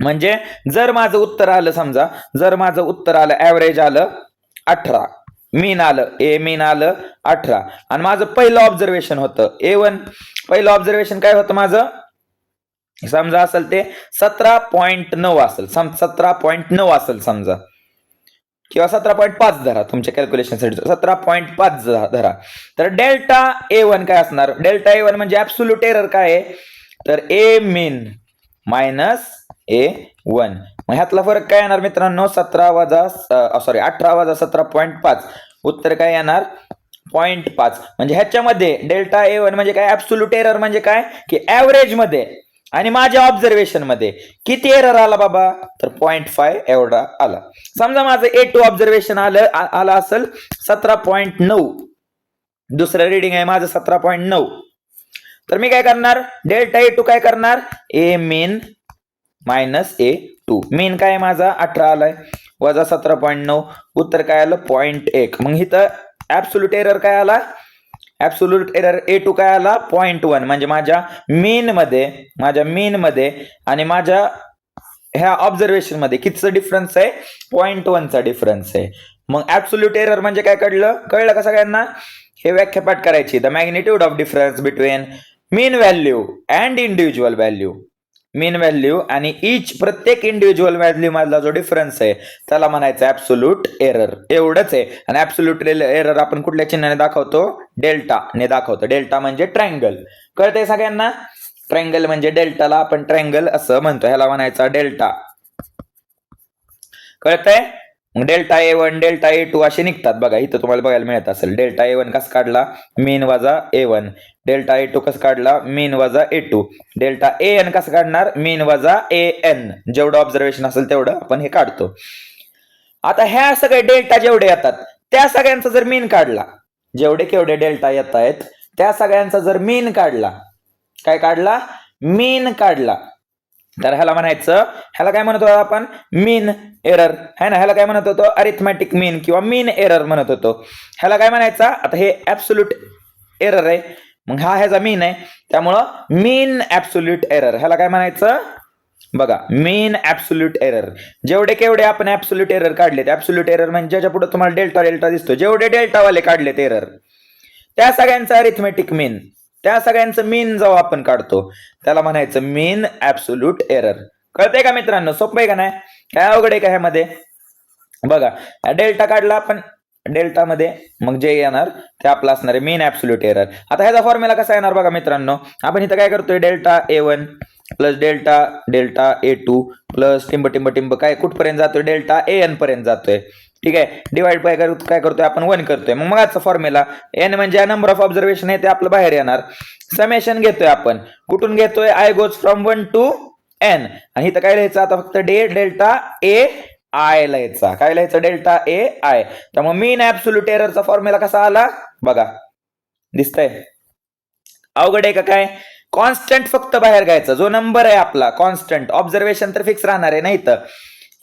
म्हणजे जर माझं उत्तर आलं समजा जर माझं उत्तर आलं ऍव्हरेज आलं 18, मीन आलं ए मीन आलं 18 आणि माझं पहिलं ऑब्झर्वेशन होतं A1. पहिलं ऑब्झर्वेशन काय होतं माझं? समजा असेल ते 17.9 असेल 17.9 असेल समजा किंवा 17.5 धरा तुमच्या कॅल्क्युलेशन साठी 17.5 धरा. तर डेल्टा A1 काय असणार? डेल्टा A1 म्हणजे ऍब्सोल्यूट एरर काय आहे? तर ए मीन मायनस A1. मग ह्यातला फरक काय येणार मित्रांनो? 18 वजा 17.5 उत्तर काय येणार? 0.5. म्हणजे ह्याच्यामध्ये डेल्टा A1 म्हणजे काय? ऍब्सोल्यूट एरर म्हणजे काय? की ऍव्हरेज मध्ये आणि माझ्या ऑब्झर्वेशन मध्ये किती एरर आला बाबा? तर 0.5 एवढा आला. समजा माझं A2 ऑब्झर्वेशन आलं असेल 17.9. दुसरं रिडिंग आहे माझं 17.9. तर मी काय करणार? डेल्टा A2 काय करणार? ए मीन मायनस A2. मीन काय माझा 18 आलाय वजा 17.9 उत्तर काय आलं? 0.1. मग इथं ऍब्सोल्यूट एरर काय आला? ऍब्सोल्यूट एरर A2 काय आला? 0.1. म्हणजे माझ्या मीन मध्ये आणि माझ्या ह्या ऑब्झर्वेशन मध्ये कितीचा डिफरन्स आहे? 0.1 चा डिफरन्स आहे. मग ऍब्सोल्यूट एरर म्हणजे काय? कळलं का सगळ्यांना? हे व्याख्या पाठ करायची. The magnitude of difference between mean value and individual value. Mean value आणि इच प्रत्येक इंडिव्हिज्युअल व्हॅल्यू मधला जो डिफरन्स आहे त्याला म्हणायचं ऍब्सोल्यूट एरर. एवढंच आहे. आणि ऍब्सोल्यूट एरर आपण कुठल्या चिन्हाने दाखवतो? डेल्टा ने दाखवतो. डेल्टा म्हणजे ट्रायंगल. कळतंय सगळ्यांना? ट्रायंगल म्हणजे डेल्टाला आपण ट्रायंगल असं म्हणतो. ह्याला म्हणायचा डेल्टा. कळतंय? मग डेल्टा A1 डेल्टा A2 असे निघतात बघा. इथं तुम्हाला बघायला मिळत असेल. डेल्टा A1 कसं काढला? मीन वजा A1. डेल्टा A2 कसं काढला? मीन वजा A2. डेल्टा AN कसं काढणार? मीन वजा AN. जेवढं ऑब्झर्वेशन असेल तेवढं आपण हे काढतो. आता ह्या सगळे डेल्टा जेवढे येतात त्या सगळ्यांचा जर मीन काढला, जेवढे केवढे डेल्टा येत आहेत त्या सगळ्यांचा जर मीन काढला, काय काढला, मीन काढला, तर ह्याला म्हणायचं, ह्याला काय म्हणत होतो आपण, मीन एरर है ना. ह्याला काय म्हणत होतो, अरिथमॅटिक मीन किंवा मीन एरर म्हणत होतो. ह्याला काय म्हणायचा, आता हे ऍब्सोल्यूट एरर आहे, मग हा ह्याचा मीन आहे, त्यामुळं मीन ऍब्सोल्यूट एरर. ह्याला काय म्हणायचं बघा, मीन ऍब्सोल्यूट एरर. जेवढे केवढे आपण ऍब्सोल्यूट एरर काढलेत, ऍब्सोल्यूट एरर म्हणजे ज्याच्या पुढे तुम्हाला डेल्टा डेल्टा दिसतो, जेवढे डेल्टावाले काढलेत एरर, त्या सगळ्यांचा अरिथमॅटिक मीन, त्या सगळ्यांचं मीन जेव्हा आपण काढतो त्याला म्हणायचं मीन ऍब्सोल्यूट एरर. कळतंय का मित्रांनो, सोपं आहे का नाही, काय अवघड आहे का ह्यामध्ये. बघा डेल्टा काढला आपण, डेल्टा मध्ये मग जे येणार ते आपलं असणार आहे मीन ऍब्सोल्यूट एरर. आता ह्याचा फॉर्म्युला कसा येणार बघा मित्रांनो, आपण इथं काय करतोय, delta A1 plus delta delta A2 plus टिंब टिंब टिंब काय कुठपर्यंत जातोय, डेल्टा AN पर्यंत जातोय. ठीक आहे, डिवाइड बाय काय करतोय आपण, 1 करतोय. मग आजचा फॉर्म्युला एन म्हणजे नंबर ऑफ ऑब्झर्वेशन आहे ते आपलं बाहेर येणार. समेशन घेतोय आपण, कुठून घेतोय, I goes from 1 to n, आणि इथं काय लिहायचं आता, फक्त डेल्टा A आय लिहायचा. काय लिहायचं, डेल्टा A आय. त्यामुळे मीन ऍब्सोल्यूट एररचा फॉर्म्युला कसा आला बघा, दिसतंय, अवघड आहे का काय. कॉन्स्टंट फक्त बाहेर घ्यायचा, जो नंबर आहे आपला कॉन्स्टंट, ऑब्झर्वेशन तर फिक्स राहणार आहे, नाही तर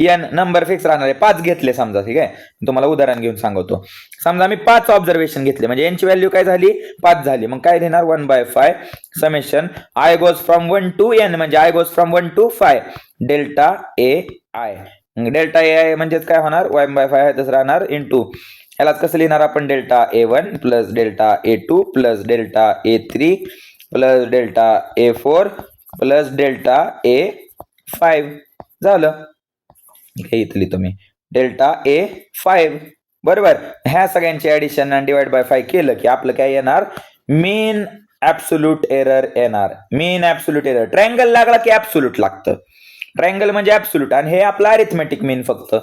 एन नंबर फिक्स राहणार आहे. 5 घेतले समजा, ठीक आहे, तुम्हाला उदाहरण घेऊन सांगतो. समजा मी 5 ऑब्झर्वेशन घेतले, म्हणजे यांची व्हॅल्यू काय झाली, 5 झाली. मग काय लिहिणार, 1/5 summation I goes from 1 to n, म्हणजे I goes from 1 to 5 delta A I. Delta A I म्हणजेच काय होणार, 1/5 तसं राहणार इंटू, ह्यालाच कसं लिहिणार आपण, delta A1 plus delta A2 plus delta A3 plus delta A4 plus delta A5 झालं. हे इथं लिहितो मी, डेल्टा A5 बरोबर. ह्या सगळ्यांचे ऍडिशन आणि डिवाइड बाय 5 केलं की आपलं काय येणार, मीन ऍब्सोल्यूट एरर येणार. मीन ऍब्सोल्यूट एरर, ट्रायंगल लागला की ऍब्सोल्यूट लागतं, ट्रायंगल म्हणजे ऍब्सोल्यूट, आणि हे आपलं अरिथमेटिक मीन. फक्त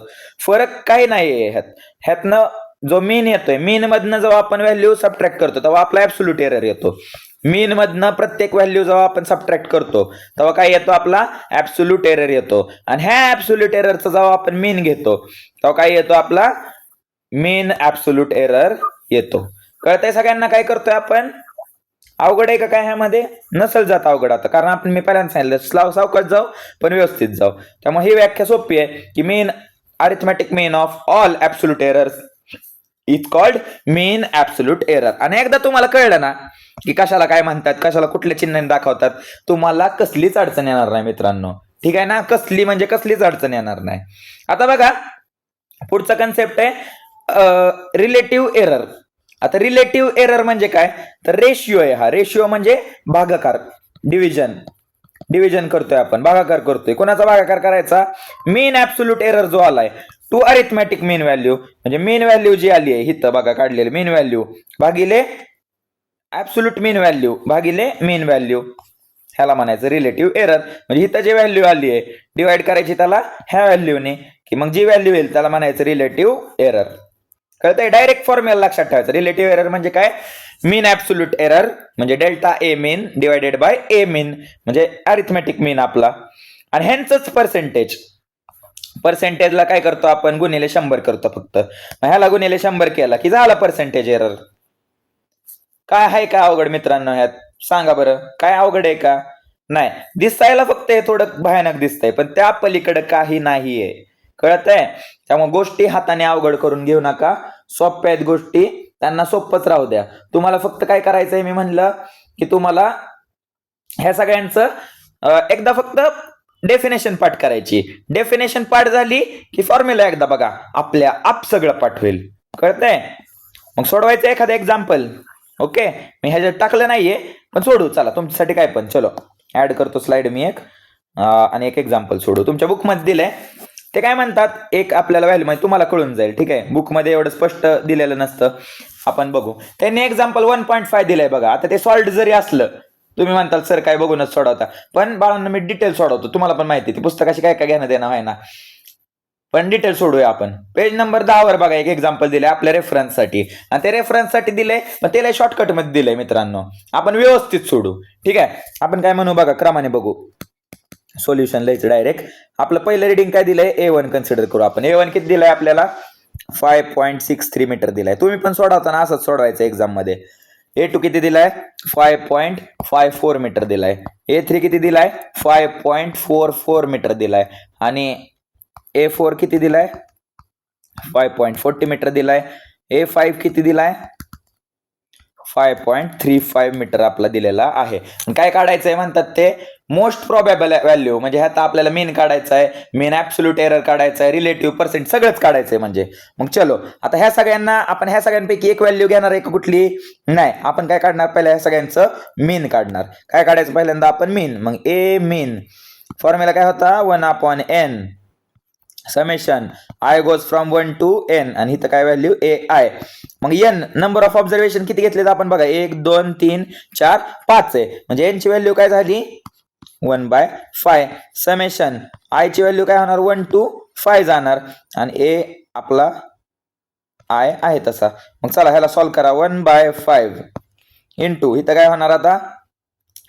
फरक काही नाहीये ह्यातनं जो मीन येतोय, मीन मधनं जेव्हा आपण व्हॅल्यू सबट्रॅक्ट करतो तेव्हा आपला ऍब्सोल्यूट एरर येतो. मीन मधनं प्रत्येक व्हॅल्यू जेव्हा आपण सबट्रॅक्ट करतो तेव्हा काय येतो, आपला ऍब्सोल्यूट एरर येतो. आणि ह्या ऍब्सोल्यूट एररचा जेव्हा आपण मीन घेतो तेव्हा काय येतो, आपला मीन ऍब्सोल्यूट एरर येतो. कळतंय सगळ्यांना काय करतोय आपण, अवघड आहे का काय ह्यामध्ये, नसल जात अवघड आता, कारण आपण मी पहिल्यांदा सांगितलं सावकाश जाऊ पण व्यवस्थित जाऊ. त्यामुळे ही व्याख्या सोपी आहे की mean arithmetic mean of all absolute errors is called mean absolute error. आणि एकदा तुम्हाला कळलं ना की कशाला काय म्हणतात, कशाला कुठल्या चिन्हाने दाखवतात, तुम्हाला कसलीच अडचण येणार नाही मित्रांनो. ठीक आहे ना, कसली म्हणजे कसलीच अडचण येणार नाही. आता बघा पुढचा कन्सेप्ट आहे रिलेटिव्ह एरर. आता रिलेटिव्ह एरर म्हणजे काय, तर रेशिओ आहे हा. रेशिओ म्हणजे भागाकार, डिव्हिजन करतोय आपण, भागाकार करतोय. कोणाचा भागाकार करायचा, मीन ऍब्सोल्यूट एरर जो आलाय टू अरिथमॅटिक मीन व्हॅल्यू, म्हणजे मीन व्हॅल्यू जी आली आहे इथं बघा काढलेली मीन व्हॅल्यू भागिले ऍब्सोल्यूट मीन व्हॅल्यू भागिले मीन व्हॅल्यू, ह्याला म्हणायचं रिलेटिव्ह एरर. म्हणजे इथं जी व्हॅल्यू आली आहे डिवाइड करायची त्याला ह्या व्हॅल्यूने, की मग जी व्हॅल्यू येईल त्याला म्हणायचं रिलेटिव्ह एरर. कळतंय, डायरेक्ट फॉर्म्युला लक्षात ठेवायचं. रिलेटिव्ह एरर म्हणजे काय, मीन ऍब्सोल्यूट एरर म्हणजे delta A mean divided by A मीन, म्हणजे अरिथमॅटिक मीन आपला. आणि ह्यांचंच पर्सेंटेजला काय करतो आपण, गुणिले 100 करतो फक्त. ह्याला गुणिले 100 केला की झाला पर्सेंटेज एरर. काय आहे का अवघड मित्रांनो ह्यात, सांगा बरं, काय अवघड आहे का, नाही. दिसायला फक्त हे थोडं भयानक दिसतंय पण त्या पलीकडे काही नाहीये. कळतंय, त्यामुळे गोष्टी हाताने अवघड करून घेऊ नका, सोप्या आहेत गोष्टी, त्यांना सोपच राहू द्या. तुम्हाला फक्त काय करायचंय, मी म्हणलं की तुम्हाला ह्या सगळ्यांचं एकदा फक्त डेफिनेशन पाठ करायची. डेफिनेशन पाठ झाली की फॉर्म्युला एकदा बघा, आपल्या आप सगळं पाठ होईल. कळतंय, मग सोडवायचं एखादं एक्झाम्पल. ओके, मी ह्याच्यात टाकलं नाहीये पण सोडू, चला तुमच्यासाठी काय पण, चलो ऍड करतो स्लाइड मी एक, आणि एक एक्झाम्पल सोडू. तुमच्या बुकमध्ये दिलंय ते काय म्हणतात, एक आपल्याला व्हॅल्यू म्हणजे तुम्हाला कळून जाईल. ठीक आहे, बुकमध्ये एवढं स्पष्ट दिलेलं नसतं, आपण बघू. त्यांनी एक्झाम्पल 1.5 दिलंय बघा. आता ते सॉल्व्ड जरी असलं, तुम्ही म्हणताल सर काय बघूनच सोडवता, पण बाळांना मी डिटेल सोडवतो, तुम्हाला पण माहिती ती पुस्तकाशी काय काय घेणं देणं आहे ना, पण डिटेल सोडूया आपण. पेज नंबर 10 वर बघा एक एक्झाम्पल दिलंय आपल्या रेफरन्ससाठी, आणि ते रेफरन्ससाठी दिलंय पण त्याला शॉर्टकट मध्ये दिलंय मित्रांनो. आपण व्यवस्थित सोडू. ठीक आहे, आपण काय म्हणू बघा, क्रमाने बघू. सोल्युशन लिहायचं डायरेक्ट. आपलं पहिलं रिडिंग काय दिलंय, A1 कन्सिडर करू आपण. A1 किती दिलंय आपल्याला, 5.63 मीटर दिलाय. तुम्ही पण सोडवताना असंच सोडवायचं एक्झाममध्ये. A2 किती दिलाय 5.54 मीटर दिलाय. A3 किती दिलाय 5.44 मीटर दिलाय आणि A4 किती दिलाय 5.40 मीटर दिलाय. A5 किती दिलाय 5.35 मीटर आपला दिलेला आहे. काय काढायचंय म्हणतात ते मोस्ट प्रोबॅबल व्हॅल्यू, म्हणजे ह्यात आपल्याला मीन काढायचा आहे, मीन ऍब्सोल्यूट एरर काढायचा आहे, रिलेटिव्ह पर्सेंट सगळंच काढायचंय. म्हणजे मग चलो आता ह्या सगळ्यांना आपण ह्या सगळ्यांपैकी एक व्हॅल्यू घेणार आहे का कुठली नाही, आपण काय काढणार पहिल्या ह्या सगळ्यांचं मीन काढणार. काय काढायचं पहिल्यांदा आपण मीन. मग ए मीन फॉर्म्युला काय होता 1/n summation I goes from 1 to n आणि इथं काय व्हॅल्यू ए आय. मग एन नंबर ऑफ ऑब्झर्वेशन किती घेतलेत आपण बघा 1 2 3 4 5 आहे, म्हणजे एन ची व्हॅल्यू काय झाली 1/5. समेशन आय ची व्हॅल्यू काय होणार 1 to 5 जाणार आणि ए आपला आय आहे तसा. मग चला ह्याला सॉल्व्ह करा 1/5 इंटू इथं काय होणार आता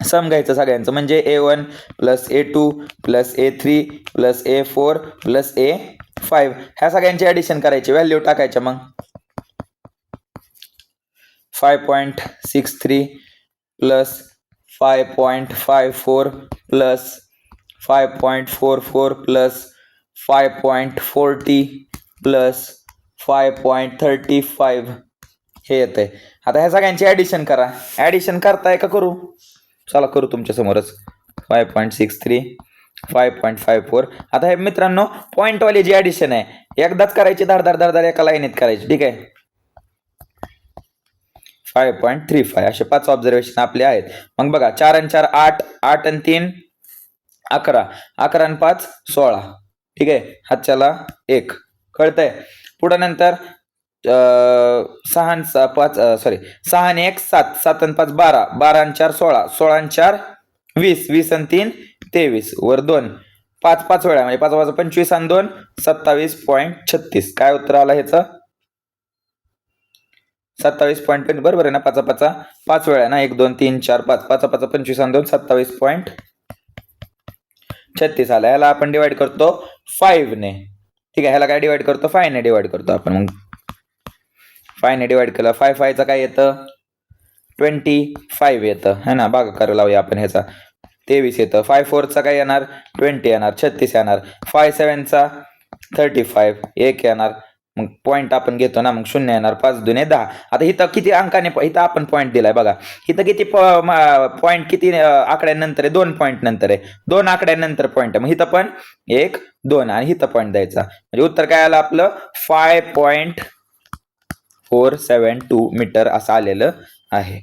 सम घ्यायचं सगळ्यांचं, म्हणजे A1 plus A2 plus A3 plus A4 plus A5 ह्या सगळ्यांची ऍडिशन करायची, व्हॅल्यू टाकायच्या. मग 5.63 प्लस 5.54 प्लस 5.44 प्लस 5.40 प्लस 5.35 हे येतंय. आता ह्या सगळ्यांची ऍडिशन करा. ऍडिशन करताय का करू? चला करू तुमच्या समोरच. 5.63 5.54. आता हे मित्रांनो पॉइंटवाली जी ऍडिशन आहे एकदाच करायची, धार एका लाईनीत करायची. ठीक आहे 5.35 असे 5 ऑब्झर्वेशन आपले आहेत. मग बघा 4 आणि 4 8 8 आणि 3 11 11 आणि 5 16. ठीक आहे हातच्याला 1 कळतंय. पुढे नंतर 6 आणि 1 7 7 आणि 5 12 12 आणि 4 16 16 आणि 4 20 20 आणि 3 23 वर 2 5 5 वेळा म्हणजे 5 5 25 आणि 2 27.36. काय उत्तर आलं ह्याचं 27. बरोबर आहे ना. 5 5 5 वेळा ना 1 2 3 4 5 5 5 25 आणि 2 27.36 आला. याला आपण डिवाइड करतो 5 ने. ठीक आहे ह्याला काय डिवाइड करतो 5 ने डिवाइड करतो आपण. मग 5 ने डिवाइड केलं 5 5 चा काय येतं 25 येतं है ना. भागाकार लावूया आपण ह्याचा 23 येतं. 5 4 चा काय येणार 20 येणार 36 येणार. 5 7 चा 35 1 येणार. मग पॉइंट आपण घेतो ना मग 0 येणार. 5 2 10. आता इथं किती अंकाने इथं आपण पॉइंट दिलाय बघा. इथं किती पॉइंट किती आकड्यानंतर आहे 2 पॉइंट नंतर आहे 2 आकड्यानंतर पॉइंट आहे. मग इथं पण 1 2 आणि इथं पॉइंट द्यायचा. म्हणजे उत्तर काय आलं आपलं 5.472 मीटर असं आलेलं आहे.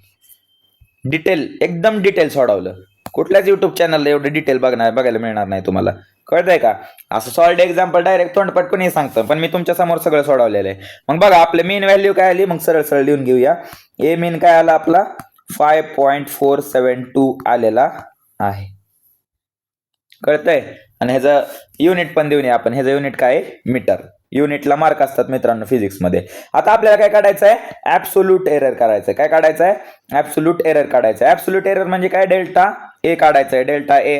डिटेल एकदम डिटेल सोडवलं. कुठल्याच युट्यूब चॅनलला एवढं डिटेल बघायला मिळणार नाही तुम्हाला. कळतंय का. असं सॉल्ड एक्झाम्पल डायरेक्ट तोंडपाठ कोणी सांगतं, पण मी तुमच्या समोर सगळं सोडवलेलं आहे. मग बघा आपले मेन व्हॅल्यू काय आली. मग सरळ सरळ लिहून घेऊया. ए मेन काय आला आपला 5.472 आलेला आहे. कळतंय. आणि ह्याचं युनिट पण देऊन आपण. ह्याचं युनिट काय आहे मीटर. युनिटला मार्क असतात मित्रांनो फिजिक्स मध्ये. आता आपल्याला काय काढायचं आहे ऍब्सोल्यूट एरर करायचं. काय काढायचं आहे ऍब्सोल्यूट एरर काढायचं. ऍब्सोल्यूट एरर म्हणजे काय डेल्टा ए काढायचं आहे. Delta A.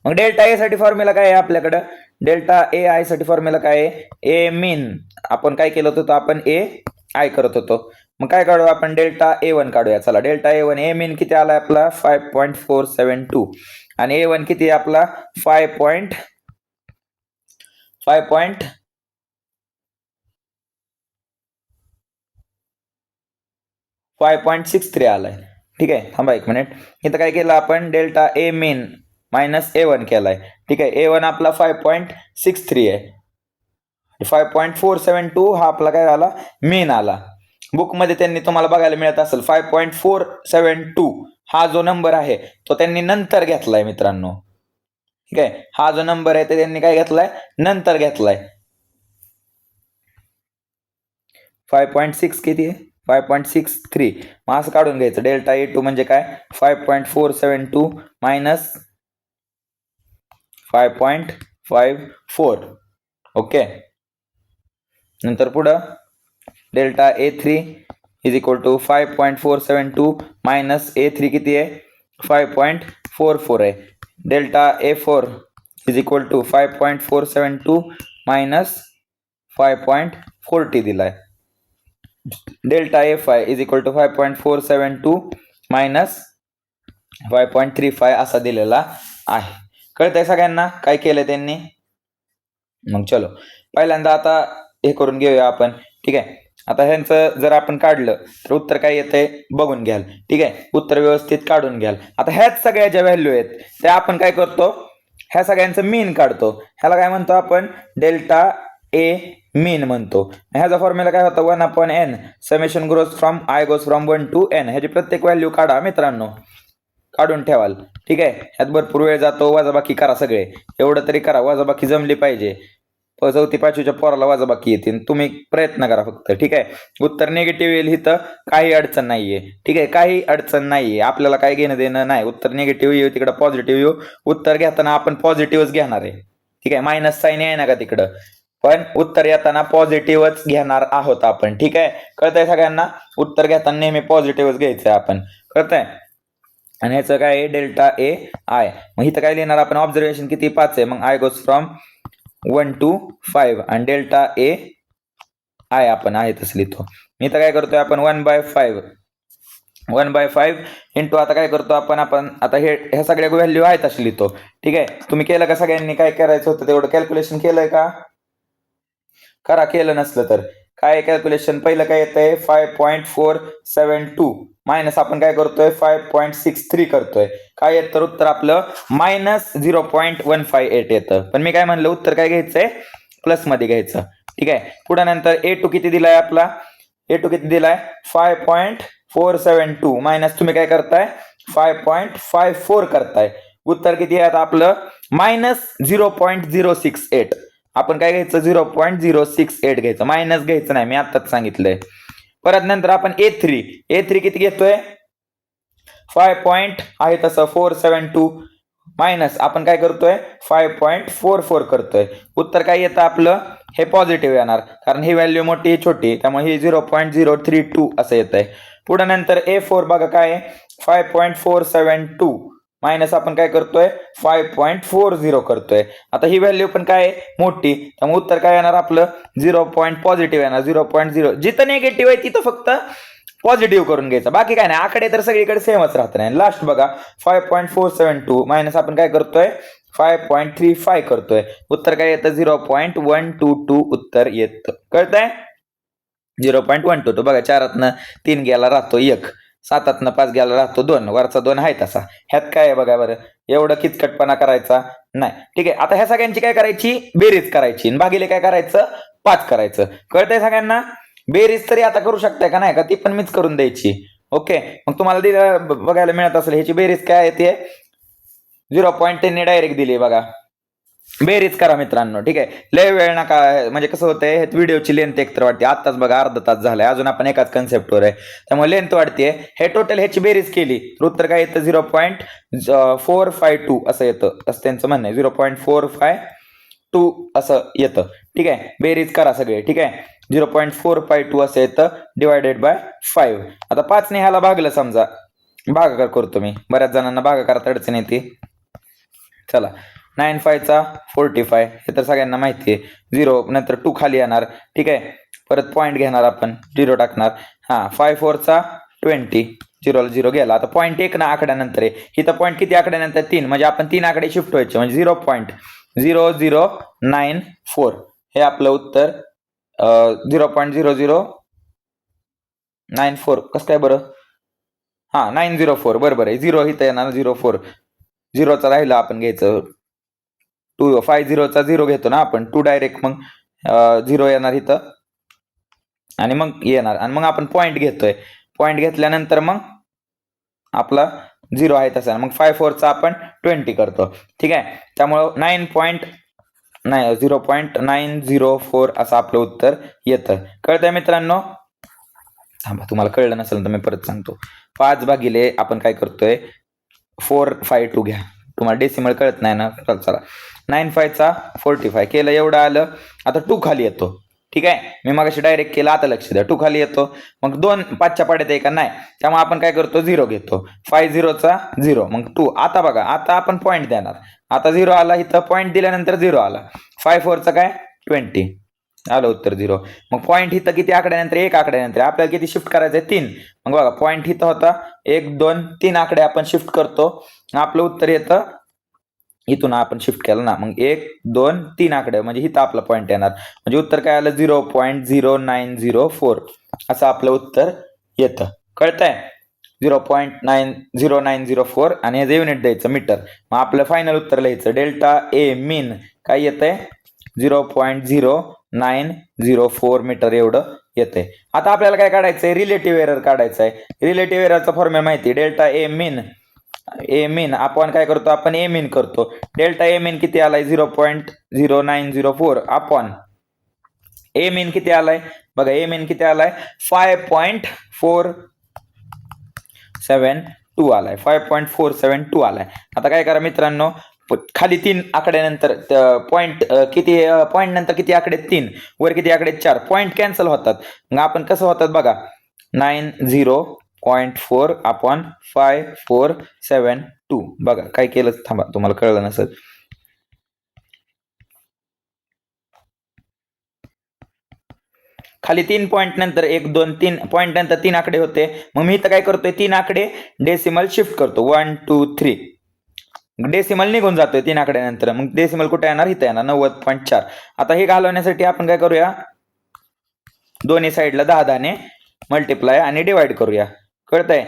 मग डेल्टा ए साठी फॉर्म्युला काय आहे आपल्याकडं डेल्टा ए आय साठी फॉर्म्युला काय आहे ए मीन. आपण काय केलं होतं आपण ए आय करत होतो. मग काय काढू आपण डेल्टा A1 काढूया. चला डेल्टा A1 ए मीन किती आला आपला 5.472 आणि A1 किती आपला 5.63 आलाय. ठीक आहे थांबा 1 मिनिट. इथं काय केलं आपण delta A mean minus A1 केलाय. ठीक आहे A1 आपला 5.63 आहे. 5.472 हा आपला काय आला मीन आला. बुक मध्ये त्यांनी तुम्हाला बघायला मिळत असेल 5.472 हा जो नंबर आहे तो त्यांनी नंतर घेतलाय मित्रांनो. ठीक आहे हा जो नंबर आहे ते त्यांनी काय घेतलाय नंतर घेतलाय. 5.6 किती आहे 5.63. मग असं काढून घ्यायचं डेल्टा A2 म्हणजे काय 5.472 मायनस 5.54. ओके. नंतर पुढं delta A3 is equal to 5.472 minus A3 किती आहे 5.44 आहे. Delta A4 is equal to 5.472 minus 5.40 दिलाय. Delta FI is equal to 5.472 minus 5.35 असा दिलेला आहे. कळतंय सगळ्यांना काय केलं त्यांनी? मग चलो पहिल्यांदा आता हे करून घेऊया आपण. ठीक आहे, आता ह्यांचं जर आपण काढलं तर उत्तर काय येतंय बघून घ्याल. ठीक आहे, उत्तर व्यवस्थित काढून घ्याल. आता ह्याच सगळ्या ज्या व्हॅल्यू आहेत त्या आपण काय करतो, ह्या सगळ्यांचं मीन काढतो. ह्याला काय म्हणतो आपण? डेल्टा ए मीन म्हणतो. ह्याचा फॉर्म्युला काय होता? 1/n summation grows from I goes from 1 to n. ह्याची प्रत्येक व्हॅल्यू काढा मित्रांनो, काढून ठेवाल. ठीक आहे, ह्यात भरपूर वेळ जातो, वजाबाकी करा सगळे. एवढं तरी करा, वजाबाकी जमली पाहिजे. चौथी पाचवीच्या पोराला वजाबाकी येतील, तुम्ही प्रयत्न करा फक्त. ठीक आहे, उत्तर निगेटिव्ह येईल इथं, काही अडचण नाहीये. ठीक आहे, काही अडचण नाहीये, आपल्याला काही घेणं देणं नाही. उत्तर निगेटिव्ह येऊ तिकडं पॉझिटिव्ह येऊ, उत्तर घेताना आपण पॉझिटिव्हच घेणार आहे. ठीक आहे, मायनस साईन आहे ना का तिकडं, पण उत्तर येताना पॉझिटिव्हच घेणार आहोत आपण. ठीक आहे, कळतंय सगळ्यांना? उत्तर घेताना नेहमी पॉझिटिव्हच घ्यायचंय आपण, कळतंय? आणि ह्याचं काय आहे? Delta A I. मग इथं काय लिहिणार आपण? ऑब्झर्वेशन किती? 5 आहे. मग I गोज फ्रॉम 1 to 5 आणि डेल्टा ए आय आपण आहे तसं लिहितो. इथं काय करतोय आपण? 1/5 इंटू आता काय करतो आपण आता ह्या सगळ्या व्हॅल्यू आहेत अशी लिहितो. ठीक आहे, तुम्ही केलं का? सगळ्यांनी काय करायचं होतं तेवढं कॅल्क्युलेशन केलंय का? करा, केलं नसलं तर काय कॅल्क्युलेशन? पहिलं काय येतंय? 5.472 मायनस आपण काय करतोय? 5.63 करतोय. काय येतं तर उत्तर आपलं मायनस 0.158 येतं. पण मी काय म्हणलं, उत्तर काय घ्यायचंय? प्लस मध्ये घ्यायचं. ठीक आहे, पुढे नंतर A2 किती दिलाय आपला? A2 किती दिलाय? 5.472 मायनस तुम्ही काय करताय? 5.54 करताय. उत्तर किती आहे आता आपलं? मायनस 0.068. आपण काय घ्यायचं? 0.068 घ्यायचं, मायनस घ्यायचं नाही, मी आताच सांगितलंय. परत नंतर आपण A3 किती घेतोय? 5 आहे तसं 472 मायनस आपण काय करतोय? 5.44 करतोय. उत्तर काय येतं आपलं? हे पॉझिटिव्ह येणार, कारण ही व्हॅल्यू मोठी छोटी, त्यामुळे ही 0.032 असं येत आहे. पुढे नंतर A4 बघा काय आहे? 5.472 मायनस आपण काय करतोय? 5.40 करतोय. आता ही व्हॅल्यू पण काय आहे? मोठी, त्यामुळे उत्तर काय येणार आपलं? 0 पॉझिटिव्ह येणार. 0.0 जिथं निगेटिव्ह आहे तिथं फक्त पॉझिटिव्ह करून घ्यायचं, बाकी काय नाही. आकडे तर सगळीकडे सेमच राहत नाही. लास्ट बघा 5.472 मायनस आपण काय करतोय? 5.35 करतोय. उत्तर काय येतं? 0.122 उत्तर येतं. कळतंय? 0.122 बघा, 4तनं 3 गेला राहतो 1, 7तनं 5 गेला राहतो 2, वरचा 2 आहे तसा. ह्यात काय आहे बघा बरं, एवढं किचकटपणा करायचा नाही. ठीक आहे, आता ह्या सगळ्यांची काय करायची? बेरीज करायची आणि भागिले काय करायचं? 5 करायचं. कळतंय सगळ्यांना? बेरीज तरी आता करू शकताय का नाही का? ती पण मीच करून द्यायची. ओके, मग तुम्हाला बघायला मिळत असेल ह्याची बेरीज काय आहे? ते 0.10 डायरेक्ट दिली बघा. बेरीज करा मित्रांनो. ठीक आहे, लय वेळ नका, म्हणजे कसं होतंय व्हिडिओची लेंथ एकतर वाटते. आताच बघा अर्धा तास झालाय, अजून आपण एकाच कन्सेप्टवर आहे, त्यामुळे लेंथ वाढते. हे टोटल ह्याची बेरीज केली तर उत्तर काय येतं? 0.452 असं येतं, असं त्यांचं म्हणणं आहे. 0.452 असं येतं. ठीक आहे, बेरीज करा सगळे. ठीक आहे, 0.452 असं येतं डिवायडेड बाय 5. आता 5ने ह्याला भागलं, समजा भागाकार करतो मी, बऱ्याच जणांना भागाकारात अडचण येते. चला, 9×5 45 हे तर सगळ्यांना माहिती आहे. 0 नंतर 2 खाली येणार. ठीक आहे, परत पॉईंट घेणार आपण, 0 टाकणार. 5×4 20, 0 0 गेला. आता पॉईंट 1 ना आकड्यानंतर आहे, इथं पॉईंट किती आकड्यानंतर? 3, म्हणजे आपण 3 आकडे शिफ्ट व्हायचे, म्हणजे 0.0094 हे आपलं उत्तर. 0.0094 कसं काय बरं? 904 बरोबर आहे. 0 इथं येणार, 04 0चा राहिला आपण घ्यायचं. 50चा 0 घेतो ना आपण, 2 डायरेक्ट, मग 0 येणार इथं आणि मग येणार, आणि मग आपण पॉईंट घेतोय. पॉईंट घेतल्यानंतर मग आपला 0 आहे तसा, मग 5×4 आपण 20 करतो. ठीक आहे, त्यामुळं 0.904 असं आपलं उत्तर येतं. कळतंय मित्रांनो? थांबा, तुम्हाला कळलं नसेल तर मी परत सांगतो. 5 भागिले आपण काय करतोय? 452 घ्या. तुम्हाला डेसिमल कळत नाही ना? चला, 9×5 45 केलं, एवढं आलं. आता 2 खाली येतो. ठीक आहे, मी मगाशी डायरेक्ट केलं, आता लक्ष द्या. 2 खाली येतो, मग 2 5च्या पाड्यात आहे का? नाही, त्यामुळे आपण काय करतो? 0 घेतो. 5×0 0, मग 2. आता बघा, आता आपण पॉईंट देणार. आता 0 आला, इथं पॉईंट दिल्यानंतर 0 आला. 5×4 काय? 20. आलं उत्तर 0. मग पॉईंट इथं किती आकड्यानंतर? 1 आकड्यानंतर. आपल्याला किती शिफ्ट करायचं आहे? 3. मग बघा पॉईंट इथं होता 1 2 3 आकडे आपण शिफ्ट करतो. आपलं उत्तर येतं इथून आपण शिफ्ट केलं ना, मग 1 2 3 आकडे म्हणजे इथं आपला पॉईंट येणार. म्हणजे उत्तर काय आलं? 0.0904 असं आपलं उत्तर येतं. कळतंय? 0.0904 आणि याचं युनिट द्यायचं मीटर. मग आपलं फायनल उत्तर लिहायचं डेल्टा ए मीन काय येतंय? 0.0904 मीटर एवढं येतंय. आता आपल्याला काय काढायचंय? रिलेटिव्ह एरर काढायचा आहे. रिलेटिव्ह एररचा फॉर्म्युला माहिती आहे, डेल्टा ए मीन आपण काय करतो? आपण ए मीन करतो. डेल्टा ए मीन किती आलाय? 0.0904 अपॉन ए मीन किती आलाय? बघा ए मीन किती आलाय? 5.472 आलाय. 5.472 आलाय. आता काय करा मित्रांनो, खाली 3 आकड्यानंतर पॉईंट किती, पॉईंट नंतर किती आकडे? 3. वर किती आकडे? 4. पॉईंट कॅन्सल होतात. मग आपण कसं होतात बघा, 90.4 अपॉन 5472. बघा काय केलं, थांबा तुम्हाला कळलं नसेल. खाली 3 पॉईंट नंतर 1 2 3 पॉईंट नंतर 3 आकडे होते. मग मी इथं काय करतोय? 3 आकडे डेसिमल शिफ्ट करतो. 1 2 3. डेसिमल निघून जातोय 3 आकड्यानंतर. मग डेसिमल कुठे येणार? इथं येणार 90.4. आता हे घालवण्यासाठी आपण काय करूया? दोन्ही साईडला 10 ने मल्टिप्लाय आणि डिवाइड करूया. कळतंय?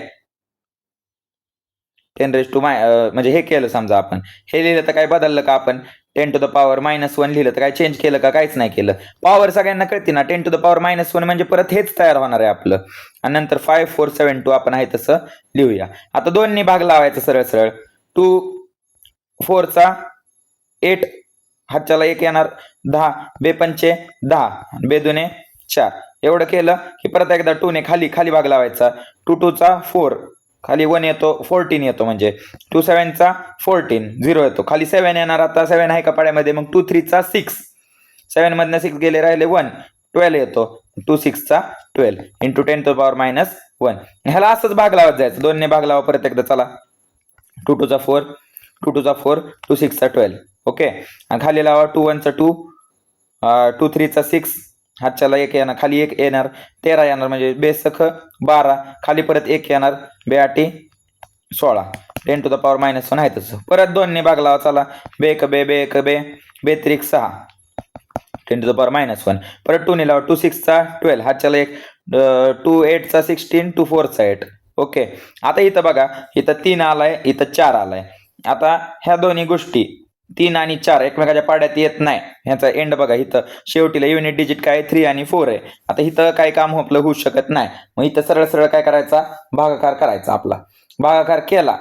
10 म्हणजे हे केलं समजा आपण, हे लिहिलं तर काय बदललं का? आपण 10 to the power -1 लिहिलं तर काय चेंज केलं का? काहीच नाही केलं. पॉवर सगळ्यांना कळते ना, 10 to the power -1 म्हणजे परत हेच तयार होणार आहे आपलं. आणि नंतर 5472 आपण आहे तसं लिहूया. आता 2 ने भाग लावायचा सरळ सरळ. 2 4 चा 8, हातच्याला 1 येणार 10, बे पंचे 10, बे दुने 4. एवढं केलं की परत एकदा 2 ने खाली खाली भाग लावायचा. 2 2 चा 4, खाली 1 येतो, 14 येतो. म्हणजे 2 7 चा 14, 0 येतो. खाली 7 येणार. आता 7 आहे का पाड्यामध्ये? मग 2 3 चा 6, 7 मधनं 6 गेले, राहिले 1, 12 येतो. 2 6 चा 12 इंटू 10 to the power -1. ह्याला असंच भाग लावत जायचं. 2 ने भाग लावा परत एकदा. चला, 2 2 चा 4, 2 2 चा 4, 2 6 चा 12. ओके. आणि खाली लावा 2 1 चा 2, 2 3 चा 6, हातच्याला 1 येणार, खाली 1 येणार, 13 येणार. म्हणजे बेसख 12, खाली परत 1 येणार, बे 8 16, 10 to the power -1 आहे तसं. परत 2 ने भाग लावा. चला, बे 1 बे बे 1 बे, बे 3 6, 10 to the power -1. परत 2 ने लावा. 2 6 चा 12, हातच्याला 1, 2 8 चा 16, 2 4 चा 8. ओके. आता इथं बघा, इथं 3 आलाय, इथं 4 आलाय. आता ह्या दोन्ही गोष्टी 3 आणि 4 एकमेकाच्या पाड्यात येत नाही. ह्याचा एंड बघा, इथं शेवटीला युनिट डिजिट काय 3 आणि 4 आहे. आता इथं काय काम आपलं होऊ शकत नाही. मग इथं सरळ सरळ काय करायचा? भागाकार करायचा. आपला भागाकार केला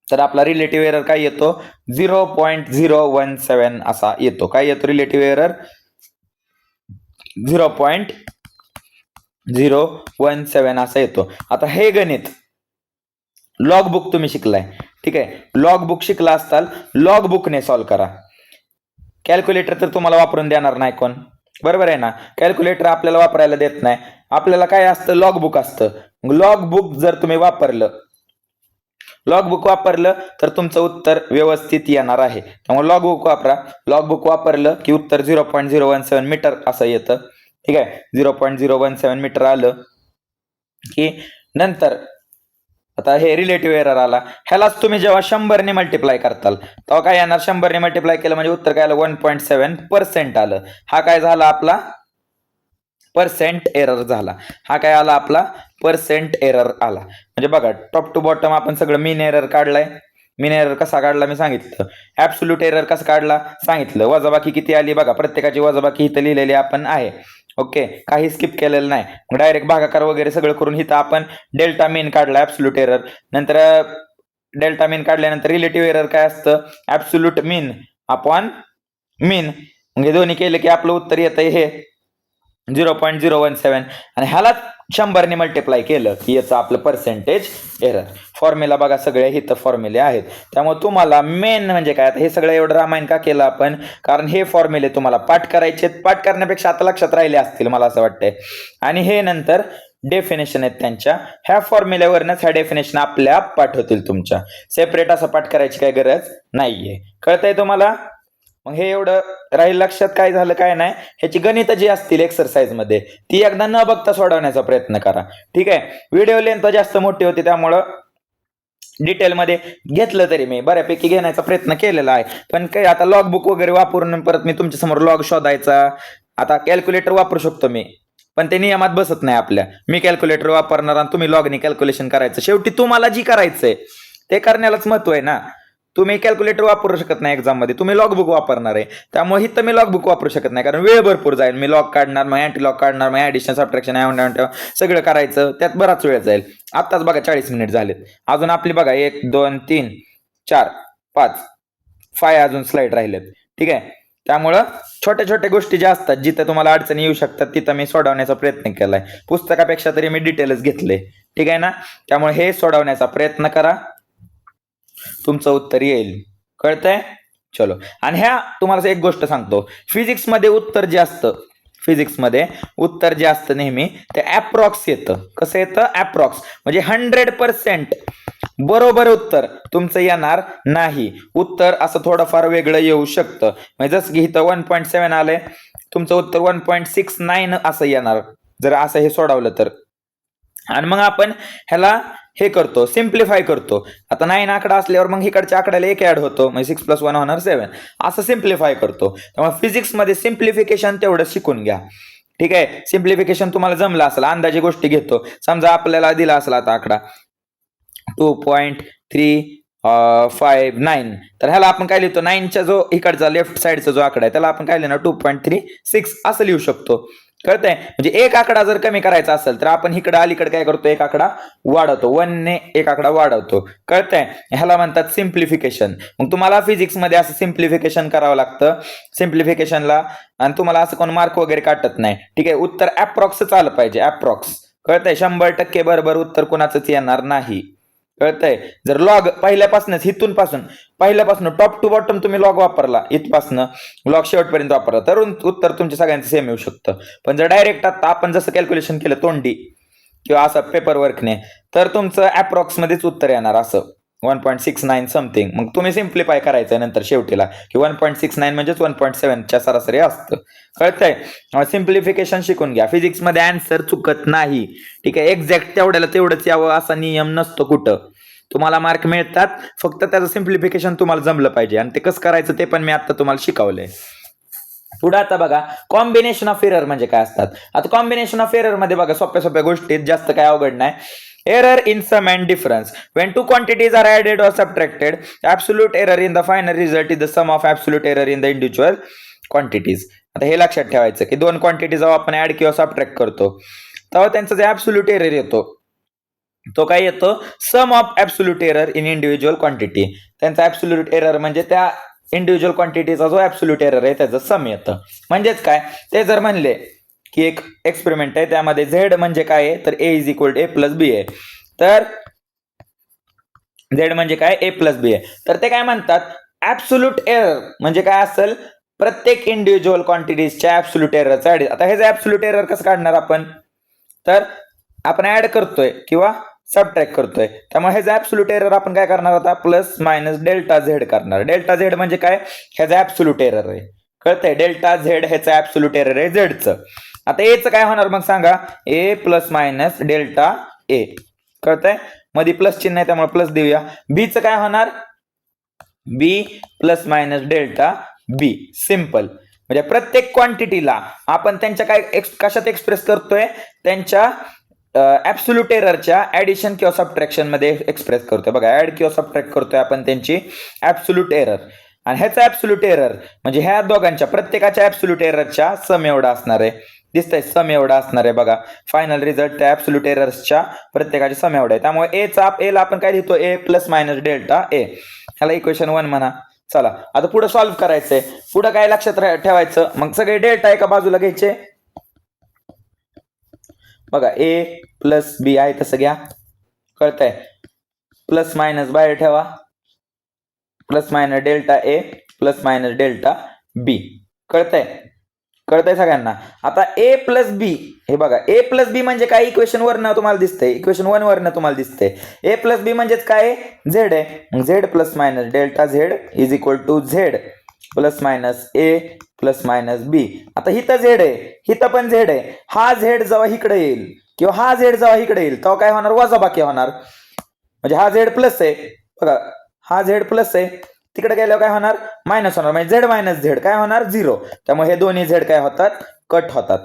तर आपला रिलेटिव्ह एरर काय येतो? 0.017 असा येतो. काय येतो रिलेटिव्ह एरर? 0.017 असा येतो. आता हे गणित लॉग बुक तुम्ही शिकलाय, ठीक आहे? लॉग बुक शिकला असताल, लॉग बुकने सॉल्व्ह करा. कॅल्क्युलेटर तर तुम्हाला वापरून देणार नाही कोण, बरोबर आहे ना? कॅल्क्युलेटर आपल्याला वापरायला देत नाही. आपल्याला काय असतं? लॉग बुक असतं. लॉग बुक जर तुम्ही वापरलं, लॉग बुक वापरलं तर तुमचं उत्तर व्यवस्थित येणार आहे. त्यामुळे लॉग बुक वापरा. लॉग बुक वापरलं की उत्तर 0.017 मीटर असं येतं, ठीक आहे? 0.017 मीटर आलं की नंतर आता हे रिलेटिव्ह एरर आला. ह्यालाच तुम्ही जेव्हा 100 ने मल्टिप्लाय करताल तेव्हा काय येणार? 100 ने मल्टिप्लाय केलं म्हणजे उत्तर काय आलं? 1.7% आलं. हा काय झाला? आपला पर्सेंट एरर झाला. हा काय आला? आपला पर्सेंट एरर आला. म्हणजे बघा, टॉप टू बॉटम आपण सगळं मीन एरर काढलाय. मीन एरर कसा काढला मी सांगितलं. ऍब्सोल्यूट एरर कसा काढला सांगितलं. वजाबाकी किती आली बघा, प्रत्येकाची वजाबाकी इथं लिहिलेली आपण आहे. ओके, काही स्किप केलेलं नाही. डायरेक्ट भागाकार वगैरे सगळं करून इथं आपण डेल्टा मीन काढला, ऍब्सोल्यूट एरर. नंतर डेल्टा मीन काढल्यानंतर रिलेटिव्ह एरर काय असतं? ऍब्सोल्यूट मीन अपॉन मीन. हे दोन्ही केलं की आपलं उत्तर येतं हे 0.017. आणि ह्याला 100 ने मल्टिप्लाय केलं की याचं आपलं पर्सेंटेज एरर. फॉर्म्युला बघा, सगळे इथं फॉर्म्युले आहेत. त्यामुळे तुम्हाला मेन म्हणजे काय, आता हे सगळं एवढं रामायण का केलं आपण? कारण हे फॉर्म्युले तुम्हाला पाठ करायचे. पाठ करण्यापेक्षा आता लक्षात राहिले असतील मला असं वाटतंय. आणि हे नंतर डेफिनेशन आहेत त्यांच्या, ह्या फॉर्म्युल्यावरनच ह्या डेफिनेशन आपल्या पाठ होतील तुमच्या. सेपरेट असं पाठ करायची काही गरज नाहीये. कळतंय तुम्हाला? मग हे एवढं राहील लक्षात. काय झालं काय नाही, ह्याची गणित जी असतील एक्सरसाइज मध्ये ती एकदा न बघता सोडवण्याचा प्रयत्न करा. ठीक आहे. व्हिडिओ लेंथ जास्त मोठी होती त्यामुळं डिटेलमध्ये घेतलं तरी मी बऱ्यापैकी घेण्याचा प्रयत्न केलेला आहे. पण काही आता लॉग बुक वगैरे वापरून परत मी तुमच्या समोर लॉग शोधायचा. आता कॅल्क्युलेटर वापरू शकतो मी, पण ते नियमात बसत नाही आपल्या. मी कॅल्क्युलेटर वापरणार आणि तुम्ही लॉगनी कॅल्क्युलेशन करायचं. शेवटी तुम्हाला जी करायचंय ते करण्यालाच महत्व आहे ना. तुम्ही कॅल्क्युलेटर वापरू शकत नाही एक्झाम मध्ये, तुम्ही लॉग बुक वापरणार आहे. त्यामुळे इथं मी लॉग बुक वापरू शकत नाही, कारण वेळ भरपूर जाईल. मी लॉग काढणार, मग अँटी लॉग काढणार, मग ऍडिशन सबट्रॅक्शन सगळं करायचं, त्यात बराच वेळ जाईल. आत्ताच बघा 40 मिनिट झालेत. अजून आपली बघा 1 2 3 4 5 5 अजून स्लाइड राहिलेत. ठीक आहे. त्यामुळं छोट्या छोट्या गोष्टी ज्या असतात जिथं तुम्हाला अडचणी येऊ शकतात तिथं मी सोडवण्याचा प्रयत्न केलाय. पुस्तकापेक्षा तरी मी डिटेलच घेतले. ठीक आहे ना. त्यामुळे हे सोडवण्याचा प्रयत्न करा, तुमचं उत्तर येईल. कळतंय? चलो. आणि ह्या तुम्हाला एक गोष्ट सांगतो, फिजिक्समध्ये उत्तर जे असतं नेहमी ते अप्रॉक्स येतं. कसं येतं? अप्रॉक्स. म्हणजे 100% बरोबर उत्तर तुमचं येणार नाही. उत्तर असं थोडंफार वेगळं येऊ शकतं. म्हणजे जसं की इथं 1.7 आलंय, तुमचं उत्तर 1.69 असं येणार जर असं हे सोडवलं तर. आणि मग आपण ह्याला हे करतो, सिम्प्लिफाय करतो. आता 9 आकडा असल्यावर मग इकडच्या आकड्याला 1 ऍड होतो, म्हणजे 6 + 1 होणार 7. असं सिम्प्लिफाय करतो. त्यामुळे फिजिक्समध्ये सिम्प्लिफिकेशन तेवढं शिकून घ्या. ठीक आहे. सिम्प्लिफिकेशन तुम्हाला जमलं असेल, अंदाजे गोष्टी घेतो. समजा आपल्याला दिला असेल आता आकडा 2.359, तर ह्याला आपण काय लिहितो, 9च्या जो इकडचा लेफ्ट साइडचा जो आकडा आहे त्याला आपण काय लिहिणार, 2.36 असं लिहू शकतो. कळतंय? म्हणजे एक आकडा जर कमी करायचा असेल तर आपण इकडे अलीकडे काय करतो, एक आकडा वाढवतो, 1 ने एक आकडा वाढवतो. कळतंय? ह्याला म्हणतात सिम्प्लिफिकेशन. मग तुम्हाला फिजिक्समध्ये असं सिम्प्लिफिकेशन करावं लागतं. सिम्प्लिफिकेशनला आणि तुम्हाला असं कोण मार्क वगैरे काटत नाही. ठीक आहे. उत्तर अप्रॉक्सच आलं पाहिजे, अप्रॉक्स. कळतंय? 100% बरोबर उत्तर कोणाचंच येणार नाही. कळतंय? जर लॉग पहिल्यापासून टॉप टू बॉटम तुम्ही लॉग वापरला, इथपासून लॉग शेवटपर्यंत वापरला तर उत्तर तुमच्या सगळ्यांचं सेम येऊ शकतं. पण जर डायरेक्ट आता आपण जसं कॅल्क्युलेशन केलं तोंडी किंवा असं पेपर वर्कने, तर तुमचं अप्रॉक्स मध्येच उत्तर येणार, असं 1.69 समथिंग. मग तुम्ही सिम्प्लिफाय करायचं नंतर शेवटीला की 1.69 म्हणजेच 1.7च्या सरासरी असतं. कळतंय? सिम्प्लिफिकेशन शिकून घ्या. फिजिक्समध्ये आन्सर चुकत नाही. ठीक आहे. एक्झॅक्ट तेवढ्याला तेवढंच यावं असा नियम नसतो कुठं. तुम्हाला मार्क मिळतात, फक्त त्याचं सिम्प्लिफिकेशन तुम्हाला जमलं पाहिजे. आणि ते कसं करायचं ते पण मी आता तुम्हाला शिकवलंय. पुढे आता बघा, कॉम्बिनेशन ऑफ एरर म्हणजे काय असतात. आता कॉम्बिनेशन ऑफ एरर मध्ये बघा, सोप्या गोष्टीत, जास्त काय अवघड नाही. Error in sum and difference. When two quantities are added or subtracted, absolute error in the final result is the sum of absolute error in the individual quantities. आता हे लक्षात ठेवायचं की दोन क्वांटिटी जेव्हा आपण ऍड किंवा सबट्रॅक्ट करतो तेव्हा त्यांचा जे ऍब्सोल्यूट एरर येतो तो काय येतो, sum of absolute error in individual quantity. त्यांचा ऍब्सोल्यूट एरर म्हणजे त्या इंडिव्हिज्युअल क्वांटिटीचा जो ऍब्सोल्यूट एरर आहे त्याचं सम येतं. म्हणजेच काय, ते जर म्हणले की एक एक्सपेरिमेंट आहे त्यामध्ये झेड म्हणजे काय आहे तर a = a + b आहे, तर झेड म्हणजे काय a + b आहे, तर ते काय म्हणतात ऍब्सोल्यूट एरर म्हणजे काय असेल, प्रत्येक इंडिव्हिज्युअल क्वांटिटीजच्या ऍब्सोल्यूट एररचा ऍड. आता हे जे ऍब्सोल्यूट एरर कसं काढणार आपण, तर आपण ऍड करतोय किंवा सबट्रॅक्ट करतोय, त्यामुळे हे जे ऍब्सोल्यूट एरर आपण काय करणार आता प्लस मायनस डेल्टा झेड करणार. डेल्टा झेड म्हणजे काय, ह्याचा ऍब्सोल्यूट एरर आहे. कळतंय? डेल्टा झेड ह्याचा ऍब्सोल्यूट एरर आहे झेडचं. आता एचं काय होणार मग सांगा, a ± डेल्टा a. कळतंय? मध्ये प्लस चिन्ह आहे त्यामुळे प्लस देऊया. b चं काय होणार, b ± डेल्टा b. सिंपल. म्हणजे प्रत्येक क्वांटिटीला आपण त्यांच्या काय कशात एक्सप्रेस करतोय, त्यांच्या ऍब्सोल्यूट एररच्या ऍडिशन किंवा सबट्रॅक्शन मध्ये एक्सप्रेस करतोय. बघा, ऍड किंवा सबट्रॅक्ट करतोय आपण त्यांची ऍब्सोल्यूट एरर, आणि ह्याचा ऍब्सोल्यूट एरर म्हणजे ह्या दोघांच्या प्रत्येकाच्या ऍब्सोल्यूट एररच्या सम एवढा असणार आहे. दिसतंय? सम एवढा असणार आहे. बघा, फायनल रिझल्ट त्या ऍब्सोल्यूट एरर्सच्या प्रत्येकाची सम एवढा आहे. त्यामुळे एला आपण काय लिहितो, a ± डेल्टा a. ह्याला इक्वेशन 1 म्हणा. चला आता पुढे सॉल्व्ह करायचंय. पुढे काय लक्षात ठेवायचं, मग सगळे डेल्टा एका बाजूला घ्यायचे. बघा, a + b आहे तसं घ्या. कळतंय? प्लस मायनस बाहेर ठेवा. ± डेल्टा a ± डेल्टा b. कळतंय सगळ्यांना? आता a + b, हे बघा a + b म्हणजे काय, इक्वेशन वरनं तुम्हाला दिसतंय, इक्वेशन 1 वरनं तुम्हाला दिसतंय. a + b म्हणजेच काय, z आहे. मग z ± delta z = z plus minus A plus minus B. आता हिथं झेड आहे, हिथं पण झेड आहे. हा झेड जेव्हा इकडे येईल किंवा हा झेड जेव्हा इकडे येईल तेव्हा काय होणार, वजाबाकी होणार. म्हणजे हा झेड प्लस आहे बघा, हा झेड प्लस आहे, तिकडे गेल्यावर काय होणार, मायनस होणार. म्हणजे झेड मायनस झेड काय होणार, 0. त्यामुळे हे दोन्ही झेड काय होतात, कट होतात.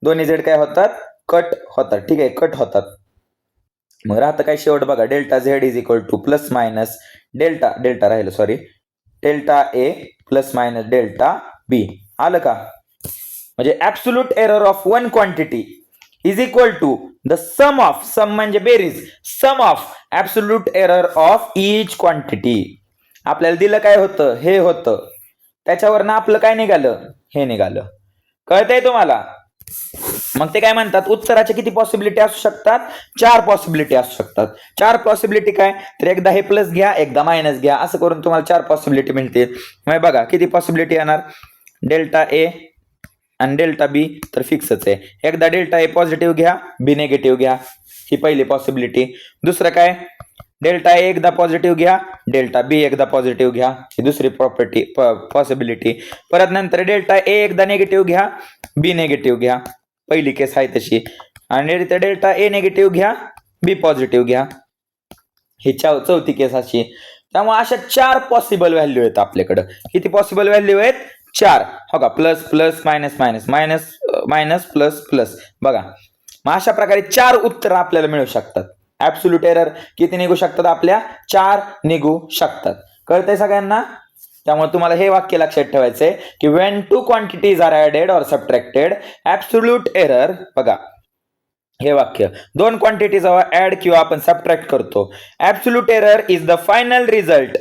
दोन्ही झेड काय होतात, कट होतात. ठीक आहे, कट होतात. मग राहतं काय शेवट बघा, delta Z is equal to plus minus delta, delta राहिलं sorry, delta A plus minus delta B. आलं का? म्हणजे absolute error of one quantity is equal to the sum of, sum म्हणजे बेरीज, sum of absolute error of each quantity. आपल्याला दिलं काय होतं, हे होतं, त्याच्यावरनं आपलं काय निघालं, हे निघालं. कळतंय तुम्हाला? मग ते काय म्हणतात, उत्तराच्या किती पॉसिबिलिटी असू शकतात, 4 पॉसिबिलिटी असू शकतात. 4 पॉसिबिलिटी काय, तर एकदा हे प्लस घ्या, एकदा मायनस घ्या, असं करून तुम्हाला 4 पॉसिबिलिटी मिळतील. मग बघा किती पॉसिबिलिटी येणार, डेल्टा ए आणि डेल्टा बी तर फिक्सच आहे. एकदा डेल्टा ए पॉझिटिव्ह घ्या, बी निगेटिव्ह घ्या, ही पहिली पॉसिबिलिटी. दुसरं काय, डेल्टा ए एकदा पॉझिटिव्ह घ्या, डेल्टा बी एकदा पॉझिटिव्ह घ्या, ही दुसरी पॉसिबिलिटी. परत नंतर डेल्टा ए एकदा निगेटिव्ह घ्या, बी निगेटिव्ह घ्या, पहिली केस आहे तशी. आणि डेल्टा ए निगेटिव्ह घ्या, बी पॉझिटिव्ह घ्या, ही चौथी केस अशी. त्यामुळे अशा 4 पॉसिबल व्हॅल्यू आहेत आपल्याकडं. किती पॉसिबल व्हॅल्यू आहेत, 4. हो का, plus plus minus minus minus minus plus plus. बघा मग अशा प्रकारे 4 उत्तर आपल्याला मिळू शकतात. ऍब्सोल्यूट एरर किती निघू शकतात आपल्या, 4 निघू शकतात. कळतंय सगळ्यांना? त्यामुळे तुम्हाला हे वाक्य लक्षात ठेवायचंय की when 2 quantities are added or subtracted absolute error. बघा हे वाक्य, 2 क्वांटिटी जेव्हा ऍड किंवा आपण सबट्रॅक्ट करतो, absolute error is the final result.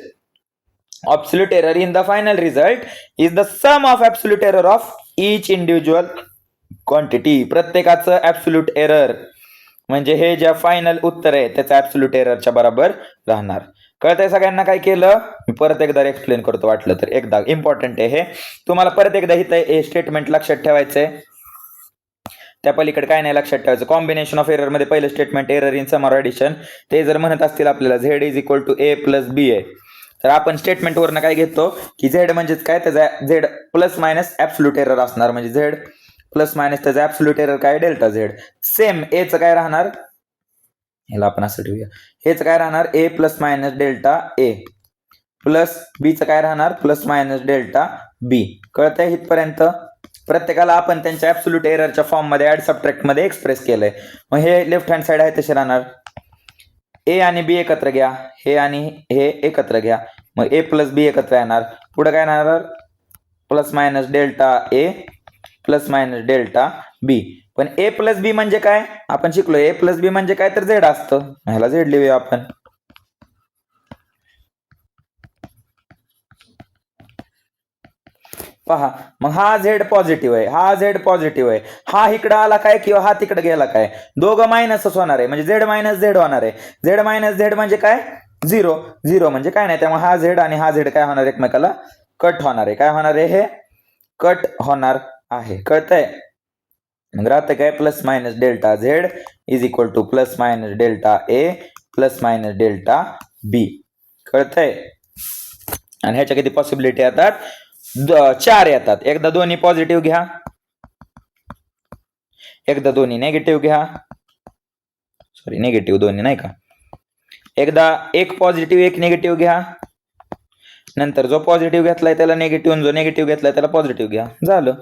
Absolute error in the final result is the sum of absolute error of each individual quantity. प्रत्येकाचं ऍब्सोल्यूट एरर म्हणजे हे जे फायनल उत्तर आहे त्याचं ऍब्सोल्यूट एररच्या बरोबर राहणार. कळतंय सगळ्यांना काय केलं, मी परत एकदा एक्सप्लेन करतो वाटलं तर. एकदा इम्पॉर्टंट आहे हे, तुम्हाला परत एकदा इथं हे स्टेटमेंट लक्षात ठेवायचंय. त्या पलीकडे काय नाही लक्षात ठेवायचं. कॉम्बिनेशन ऑफ एरर मध्ये पहिलं statement error in sum or addition. ते जर म्हणत असतील आपल्याला Z is equal to A plus B आहे, तर आपण स्टेटमेंट वरनं काय घेतो की झेड म्हणजेच काय, त्याचा Z plus minus absolute error असणार. म्हणजे झेड प्लस मायनस त्याचा ऍब्सोल्यूट एरर काय, डेल्टा झेड. सेम एचं काय राहणार, ह्याला आपण असं ठेवूया, हेच काय राहणार ए plus minus delta A plus बीचं काय राहणार प्लस मायनस डेल्टा बी. कळतंय इथपर्यंत? प्रत्येकाला आपण त्यांच्या ऍब्सोल्यूट एररच्या फॉर्म मध्ये ऍड सबट्रॅक्ट मध्ये एक्सप्रेस केलंय. मग हे लेफ्ट हँड साइड आहे तसे राहणार, ए आणि बी एकत्र घ्या, हे आणि हे एकत्र घ्या, मग ए प्लस बी एकत्र येणार. पुढे काय राहणार, plus minus delta A plus minus delta बी. पण ए प्लस बी म्हणजे काय, आपण शिकलो ए प्लस बी म्हणजे काय तर झेड असतं. ह्याला झेड लिहूया आपण. पहा मग हा झेड पॉझिटिव्ह आहे, हा झेड पॉझिटिव्ह आहे, हा इकडे आला काय किंवा हा तिकडे गेला काय, दोघं मायनसच होणार आहे. म्हणजे झेड मायनस झेड होणार आहे. झेड मायनस झेड म्हणजे काय, 0. 0 म्हणजे काय नाही. त्यामुळे हा झेड आणि हा झेड काय होणार, एकमेकाला कट होणार आहे. काय होणार आहे, हे कट होणार आहे. कळतंय? मग राहतं काय, plus minus delta Z is equal to plus minus delta A plus minus delta B. कळतंय? आणि ह्याच्या किती पॉसिबिलिटी येतात, 4 येतात. एकदा दोन्ही पॉझिटिव्ह घ्या, एकदा दोन्ही नेगेटिव्ह घ्या, सॉरी नेगेटिव्ह दोन्ही नाही का, एकदा एक पॉझिटिव्ह एक निगेटिव्ह घ्या, नंतर जो पॉझिटिव्ह घेतलाय त्याला निगेटिव्ह, जो निगेटिव्ह घेतलाय त्याला पॉझिटिव्ह घ्या. झालं.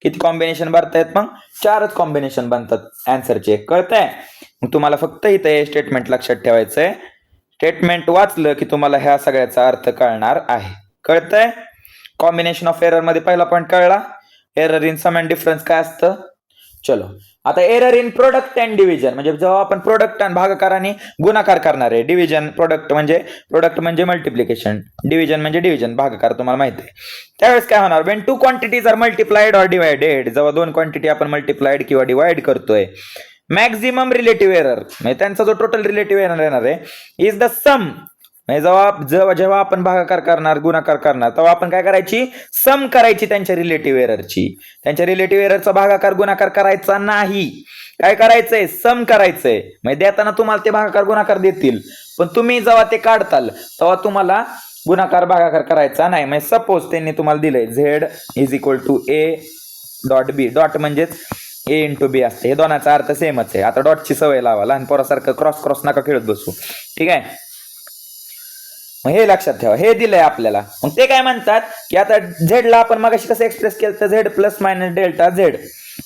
किती कॉम्बिनेशन बनतायत, मग 4च कॉम्बिनेशन बनतात आन्सरचे. कळतंय? मग तुम्हाला फक्त इथं हे स्टेटमेंट लक्षात ठेवायचंय. स्टेटमेंट वाचलं की तुम्हाला ह्या सगळ्याचा अर्थ कळणार आहे. कळतंय? कॉम्बिनेशन ऑफ एरर मध्ये पहिला पॉईंट कळला. Error in sum and difference काय असतं. चलो आता error in product and division, म्हणजे जेव्हा आपण प्रोडक्ट आणि भागाकाराने गुणाकार करणार आहे. डिव्हिजन, प्रोडक्ट म्हणजे मल्टिप्लिकेशन, डिव्हिजन म्हणजे डिव्हिजन, भागाकार तुम्हाला माहिती आहे. त्यावेळेस काय होणार, when 2 quantities are multiplied or divided, जेव्हा 2 क्वांटिटी आपण मल्टिप्लाइड किंवा डिवाइड करतोय, मॅक्झिमम रिलेटिव्ह एरर म्हणजे त्यांचा जो टोटल रिलेटिव्ह एरर येणार आहे इज द सम. जेव्हा आपण भागाकार करणार, गुणाकार करणार, तेव्हा आपण काय करायची, सम करायची त्यांच्या रिलेटिव्ह एररची. त्यांच्या रिलेटिव्ह एररचा भागाकार गुणाकार करायचा नाही. काय करायचंय, सम करायचंय. म्हणजे देताना तुम्हाला ते भागाकार गुणाकार देतील, पण तुम्ही जेव्हा ते काढताल तेव्हा तुम्हाला गुणाकार भागाकार करायचा नाही. म्हणजे सपोज त्यांनी तुम्हाला दिलंय Z is equal to A dot B. Dot म्हणजेच ए इंटू बी असते. हे दोनाचा अर्थ सेमच आहे. आता डॉटची सवय लावा, लहान पोरासारखं क्रॉस क्रॉस नका खेळत बसू. ठीक आहे, मग हे लक्षात ठेवा. हे दिलंय आपल्याला. मग ते काय म्हणतात की आता झेडला आपण मगाशी कसं एक्सप्रेस केलं तर Z plus minus delta Z.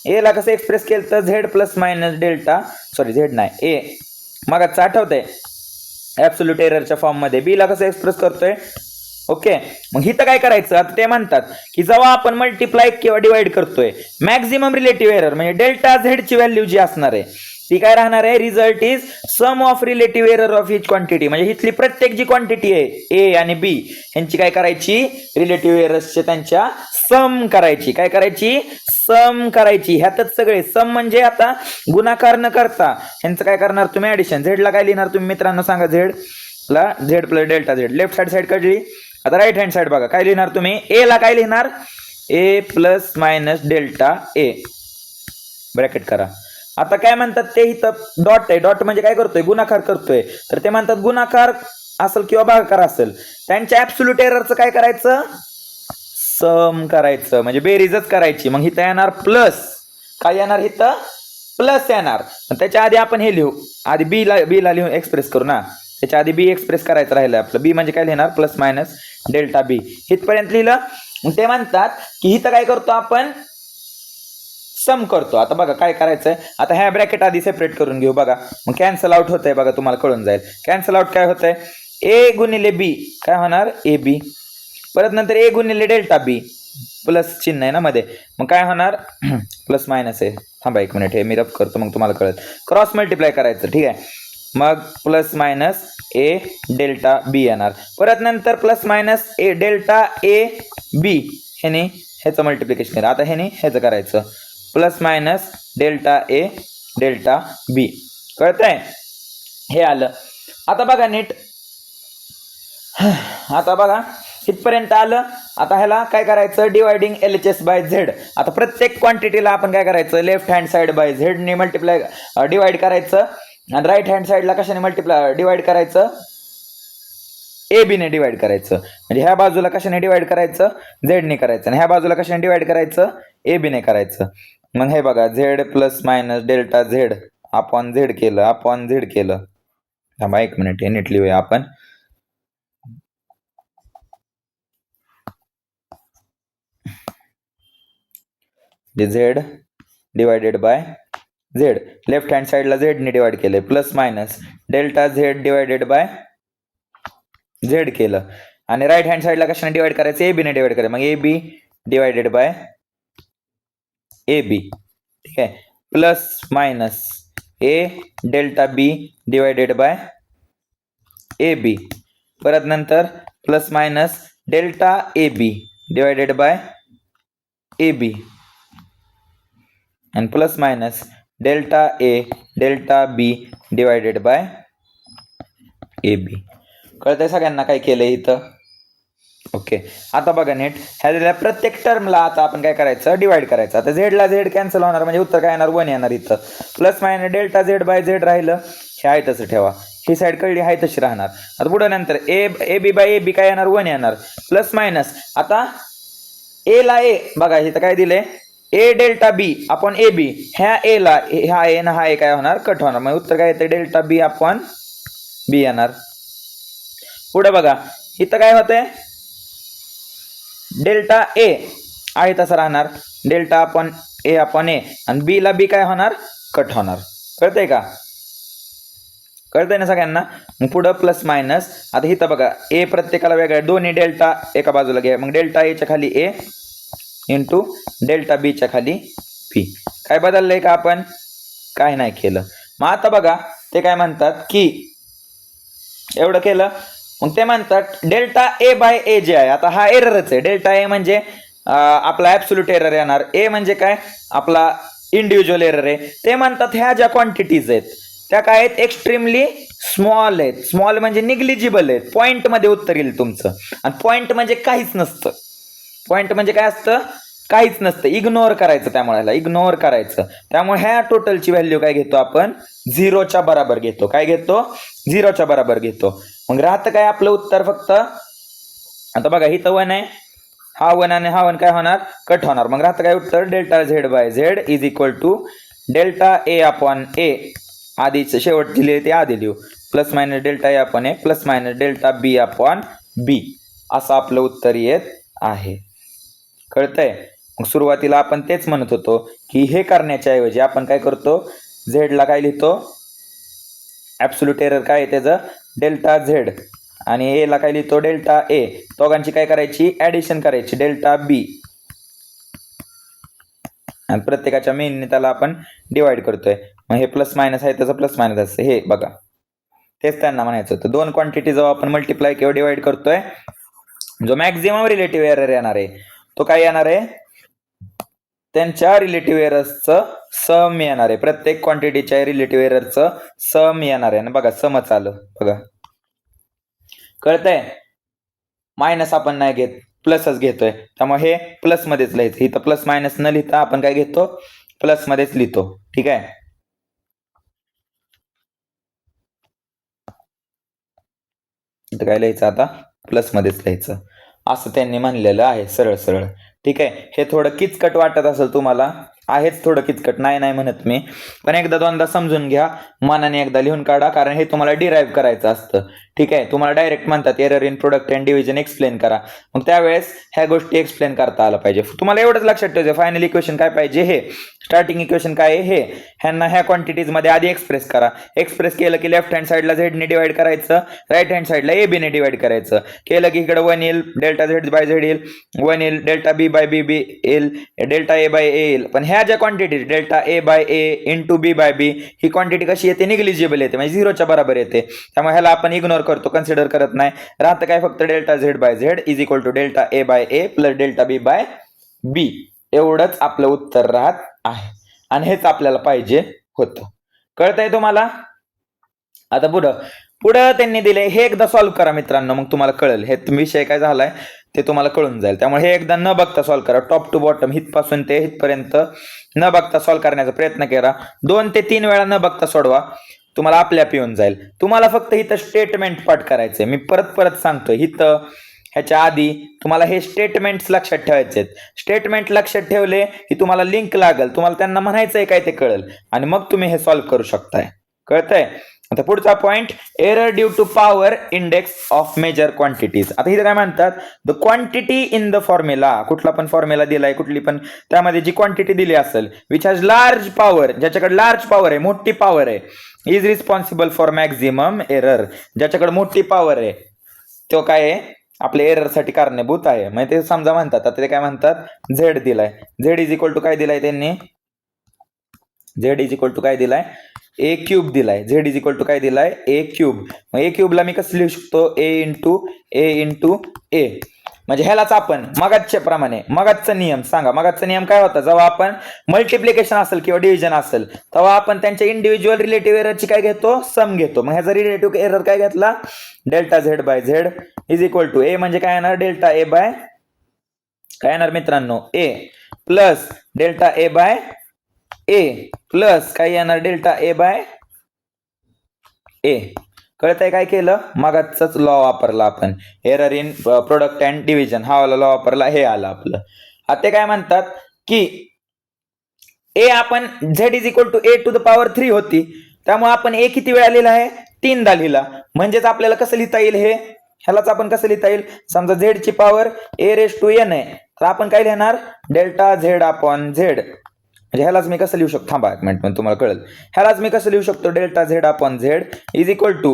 A ला कसं एक्सप्रेस केलं तर Z plus minus delta, sorry Z नाही ए, मगाचं आठवतंय ऍब्सोल्यूट एररच्या फॉर्म मध्ये. बी ला कसं एक्सप्रेस करतोय. ओके, मग इथं काय करायचं, आता ते म्हणतात की जेव्हा आपण मल्टिप्लाय किंवा डिवाइड करतोय मॅक्झिमम रिलेटिव्ह एरर म्हणजे डेल्टा झेड ची व्हॅल्यू जी असणार आहे ती काय राहणार आहे, result is sum of relative error of each quantity. म्हणजे इथली प्रत्येक जी क्वांटिटी आहे ए आणि बी ह्यांची काय करायची, रिलेटिव्ह एरर्सचे त्यांच्या सम करायची. काय करायची, सम करायची. ह्यातच सगळे सम म्हणजे आता गुणाकार न करता ह्यांचं काय करणार तुम्ही, ऍडिशन. झेडला काय लिहिणार तुम्ही मित्रांनो सांगा, झेड ला Z plus delta Z. Left side कळली. आता राईट हँड साइड बघा काय लिहिणार तुम्ही, ए ला काय लिहिणार, ए प्लस मायनस डेल्टा ए, ब्रॅकेट करा. आता काय म्हणतात ते इथं डॉट आहे. डॉट म्हणजे काय करतोय, गुणाकार करतोय. तर ते म्हणतात गुणाकार असेल किंवा भागाकार असेल त्यांच्या ऍब्सोल्यूट एररचं काय करायचं, सम करायचं. म्हणजे बेरीजच करायची. मग इथं येणार प्लस, काय येणार इथं, प्लस येणार. त्याच्या आधी आपण हे लिहू, आधी बी ला लिहून एक्सप्रेस करू ना. त्याच्या आधी बी एक्सप्रेस करायचं राहिलं आपलं. बी म्हणजे काय लिहिणार, प्लस मायनस डेल्टा बी. इथपर्यंत लिहिलं. मग ते म्हणतात की इथं काय करतो आपण, सम करतो. आता बघा काय करायचंय, आता ह्या ब्रॅकेट आधी सेपरेट करून घेऊ बघा. मग कॅन्सल आउट होतंय बघा, तुम्हाला कळून जाईल. कॅन्सल आउट काय होतंय, ए गुणिले बी काय होणार, ए बी. परत नंतर ए गुणिले डेल्टा बी, प्लस चिन्ह आहे ना मध्ये, मग काय होणार प्लस मायनस आहे. थांबा एक मिनिट, हे मी रफ करतो मग तुम्हाला कळत. क्रॉस मल्टिप्लाय करायचं. ठीक आहे, मग plus minus A delta B येणार. परत नंतर plus minus A delta A B, ह्याने ह्याचं मल्टिप्लिकेशन करा. आता ह्याने ह्याचं करायचं, plus minus delta A delta B. कळतंय, हे आलं. आता बघा नीट, आता बघा इथपर्यंत आलं. आता ह्याला काय करायचं, डिवायडिंग LHS बाय झेड. आता प्रत्येक क्वांटिटीला आपण काय करायचं, left hand side by Z ने मल्टिप्लाय डिवाइड करायचं आणि राईट हँड साइडला कशाने मल्टिप्लाय डिवाइड करायचं, ए बी ने डिवाइड करायचं. म्हणजे ह्या बाजूला कशाने डिवाइड करायचं, झेड ने करायचं, आणि ह्या बाजूला कशाने डिवाइड करायचं, ए बी ने करायचं. मग हे बघा Z plus minus delta Z upon Z केलं, अपॉन झेड केलं. थांबा एक मिनिट, हे नीट लिहूया आपण. Z divided by Z, left hand साइडला झेड ने डिवाइड केलंय, plus minus delta Z divided by Z केलं. आणि राईट हँड साइडला कशाने डिवाइड करायचं, ए बी ने डिवाइड करायचं. मग ए B divided by A B. ठीक आहे, plus minus A delta B divided by A B. परत नंतर plus minus delta A B divided by A B आणि plus minus delta A delta B divided by A B. कळतंय सगळ्यांना काय केलंय इथं. ओके, आता बघा नीट, ह्या प्रत्येक टर्मला आता आपण काय करायचं, डिवाइड करायचं. आता झेडला झेड कॅन्सल होणार म्हणजे उत्तर काय येणार, 1 येणार इथं. Plus minus delta Z by Z राहिलं, हे आहे तसं ठेवा. ही साईड कळली आहे तशी राहणार. आता पुढे नंतर ए बी बाय ए बी काय येणार, 1 येणार. प्लस मायनस आता ए ला ए बघा इथं काय दिलंय, ए delta B upon A B. ह्या ए ला ह्या ए ना हा ए काय होणार, कट होणार. मग उत्तर काय येतं, डेल्टा बी अपॉन बी येणार. पुढे बघा इथं काय होतंय, डेल्टा ए आहे तसं राहणार, डेल्टा अपॉन ए आणि बी ला बी काय होणार, कट होणार. कळतंय का, कळतंय ना सगळ्यांना. मग पुढं प्लस मायनस. आता इथं बघा ए प्रत्येकाला वेगळा, दोन्ही डेल्टा एका बाजूला घ्या. मग डेल्टा एच्या खाली ए इंटू डेल्टा बीच्या खाली बी. काय बदललंय का आपण, काय नाही केलं. मग आता बघा ते काय म्हणतात की एवढं केलं. मग ते म्हणतात डेल्टा ए बाय ए जे आहे, आता हा एररच आहे. डेल्टा ए म्हणजे आपला ऍब्सोल्यूट एरर येणार, ए म्हणजे काय आपला इंडिव्हिज्युअल एरर आहे. ते म्हणतात ह्या ज्या क्वांटिटीज आहेत त्या काय आहेत, एक्स्ट्रीमली स्मॉल आहेत. स्मॉल म्हणजे निग्लिजिबल आहेत. पॉईंट मध्ये उत्तर येईल तुमचं, आणि पॉईंट म्हणजे काहीच नसतं. पॉईंट म्हणजे काय असतं, काहीच नसतं. इग्नोर करायचं, त्यामुळे ह्याला इग्नोर करायचं. त्यामुळे ह्या टोटलची व्हॅल्यू काय घेतो आपण, 0च्या बरोबर घेतो. काय घेतो, 0च्या बरोबर घेतो. मग राहतं काय आपलं उत्तर, फक्त आता बघा इथं 1 आहे, हा 1 आणि हा 1 काय होणार, कट होणार. मग राहतं काय उत्तर, delta Z by Z is equal to delta A upon A. आधीच शेवट दिले ते आधी लिहू, plus minus delta A upon A plus minus delta B upon B, असं आपलं उत्तर येत आहे. कळतंय? मग सुरुवातीला आपण तेच म्हणत होतो की हे करण्याच्या ऐवजी आपण काय करतो, झेडला काय लिहितो, ॲब्सोल्यूट एरर काय आहे त्याचं, डेल्टा झेड, आणि ए ला काय लिहितो, डेल्टा ए. दोघांची काय करायची, ऍडिशन करायची, डेल्टा बी, आणि प्रत्येकाच्या मेनने त्याला आपण डिवाइड करतोय. मग हे प्लस मायनस आहे त्याचं प्लस मायनस असतं, हे बघा तेच त्यांना म्हणायचं होतं. दोन क्वांटिटी जेव्हा आपण मल्टिप्लाय किंवा डिवाइड करतोय, जो मॅक्झिमम रिलेटिव्ह एरर येणार आहे तो काय येणार आहे, त्यांच्या रिलेटिव्ह एरर्सचं सम येणार आहे. प्रत्येक क्वांटिटीच्या रिलेटिव्ह एररचं सम येणार आहे. आणि बघा समच आलं, बघा कळतंय. मायनस आपण नाही घेत, प्लसच घेतोय, त्यामुळे हे प्लस मध्येच लिहायचं. इथं प्लस मायनस न लिहिता आपण काय घेतो, प्लस मध्येच लिहितो. ठीक आहे, इथं काय लिहायचं आता, प्लस मध्येच लिहायचं, असं त्यांनी म्हणलेलं आहे सरळ सरळ. ठीक आहे, हे थोडं किचकट वाटत असेल तुम्हाला, आहेच थोडं किचकट, नाही नाही म्हणत मी, पण एकदा दोनदा समजून घ्या, मनाने एकदा लिहून काढा, कारण हे तुम्हाला डिराईव्ह करायचं असतं. ठीक आहे, तुम्हाला डायरेक्ट म्हणतात error in product and division explain करा, मग त्यावेळेस ह्या गोष्टी एक्सप्लेन करता आलं पाहिजे. तुम्हाला एवढंच लक्षात ठेवायचं, फायनल इक्वेशन काय पाहिजे, हे स्टार्टिंग इक्वेशन काय आहे हे, ह्यांना ह्या क्वांटिटीज मध्ये आधी एक्सप्रेस करा. एक्सप्रेस केलं की लेफ्ट हँड साईडला झेडने डिवाइड करायचं, राईट हँड साईडला ए बी ने डिवाइड करायचं. केलं की इकडे 1 येईल, डेल्टा झेड बाय झेड येईल, 1 येईल, डेल्टा बी बाय बी बी येईल, डेल्टा ए बाय ए येईल. पण ह्या ज्या quantity delta A by A into B by B, he quantity कशी येते, निग्लिजिबल येते, म्हणजे झिरोच्या बरोबर येते. त्यामुळे ह्याला आपण इग्नोर करतो, कन्सिडर करत नाही. राहतं काय फक्त delta Z by Z is equal to delta A by A plus delta B by B, एवढंच आपलं उत्तर राहत आहे. आणि हेच आपल्याला पाहिजे होतं. कळतंय तुम्हाला? आता पुढं त्यांनी दिले, हे एकदा सॉल्व्ह करा मित्रांनो, मग तुम्हाला कळेल हे विषय काय झालाय ते तुम्हाला कळून जाईल. त्यामुळे हे एकदा न बघता सॉल्व्ह करा, टॉप टू बॉटम, हितपासून ते हितपर्यंत न बघता सॉल्व्ह करण्याचा प्रयत्न करा. 2 ते 3 वेळा न बघता सोडवा, तुम्हाला आपल्याप येऊन जाईल. तुम्हाला फक्त इथं स्टेटमेंट पाठ करायचंय, मी परत परत सांगतोय. इथं ह्याच्या आधी तुम्हाला हे स्टेटमेंट्स लक्षात ठेवायचे आहेत. स्टेटमेंट लक्षात ठेवले की तुम्हाला लिंक लागल, तुम्हाला त्यांना म्हणायचंय काय ते कळेल, आणि मग तुम्ही हे सॉल्व्ह करू शकताय. कळतंय? आता पुढचा point, error due to power index of measure quantities. आता इथे काय म्हणतात, the quantity in the formula, कुठला पण फॉर्म्युला दिलाय कुठली पण, त्यामध्ये जी क्वांटिटी दिली असेल विच हॅज लार्ज पॉवर, ज्याच्याकडे लार्ज पॉवर आहे, मोठी पॉवर आहे, is responsible for maximum error, ज्याच्याकडे मोठी पॉवर आहे तो काय आहे, आपल्या एरर साठी कारणीभूत आहे. म्हणजे ते समजा म्हणतात, आता ते काय म्हणतात, झेड दिलाय, झेड इज इक्वल टू काय दिलाय त्यांनी, झेड इज इक्वल टू काय दिलाय, ए क्यूब दिलाय. झेड इज इक्वल टू काय दिलाय, ए क्यूब. मग ए क्यूबला मी कसं लिहू शकतो, ए इंटू ए. म्हणजे ह्यालाच आपण मगाच्या प्रमाणे, मगाचा नियम सांगा, मगाचा नियम काय होता, जेव्हा आपण मल्टिप्लिकेशन असेल किंवा डिव्हिजन असेल तेव्हा आपण त्यांच्या इंडिव्हिज्युअल रिलेटिव्ह एररची काय घेतो, सम घेतो. मग ह्याचा रिलेटिव्ह एरर काय घेतला, delta Z by Z is equal to A, म्हणजे काय येणार, डेल्टा ए बाय काय येणार मित्रांनो, A plus delta A by A plus काय येणार, डेल्टा ए बाय ए. कळतंय काय केलं, मगाचाच लॉ वापरला आपण, error in product and division, हा वाला लॉ वापरला, हे आलं आपलं. आता ते काय म्हणतात की ए आपण Z is equal to A to the power 3 होती, त्यामुळे आपण ए किती वेळा लिहिला आहे, 3दा लिहिला. म्हणजेच आपल्याला कसं लिहिता येईल, हे ह्यालाच आपण कसं लिहिता येईल, समजा झेड ची power A raise to N आहे, तर आपण काय लिहिणार, डेल्टा झेड अपॉन झेड. म्हणजे ह्यालाच मी कसं लिहू शकतो, थांबा एक मिनिट, तुम्हाला कळेल. ह्यालाच मी कसं लिहू शकतो, delta Z upon Z is equal to,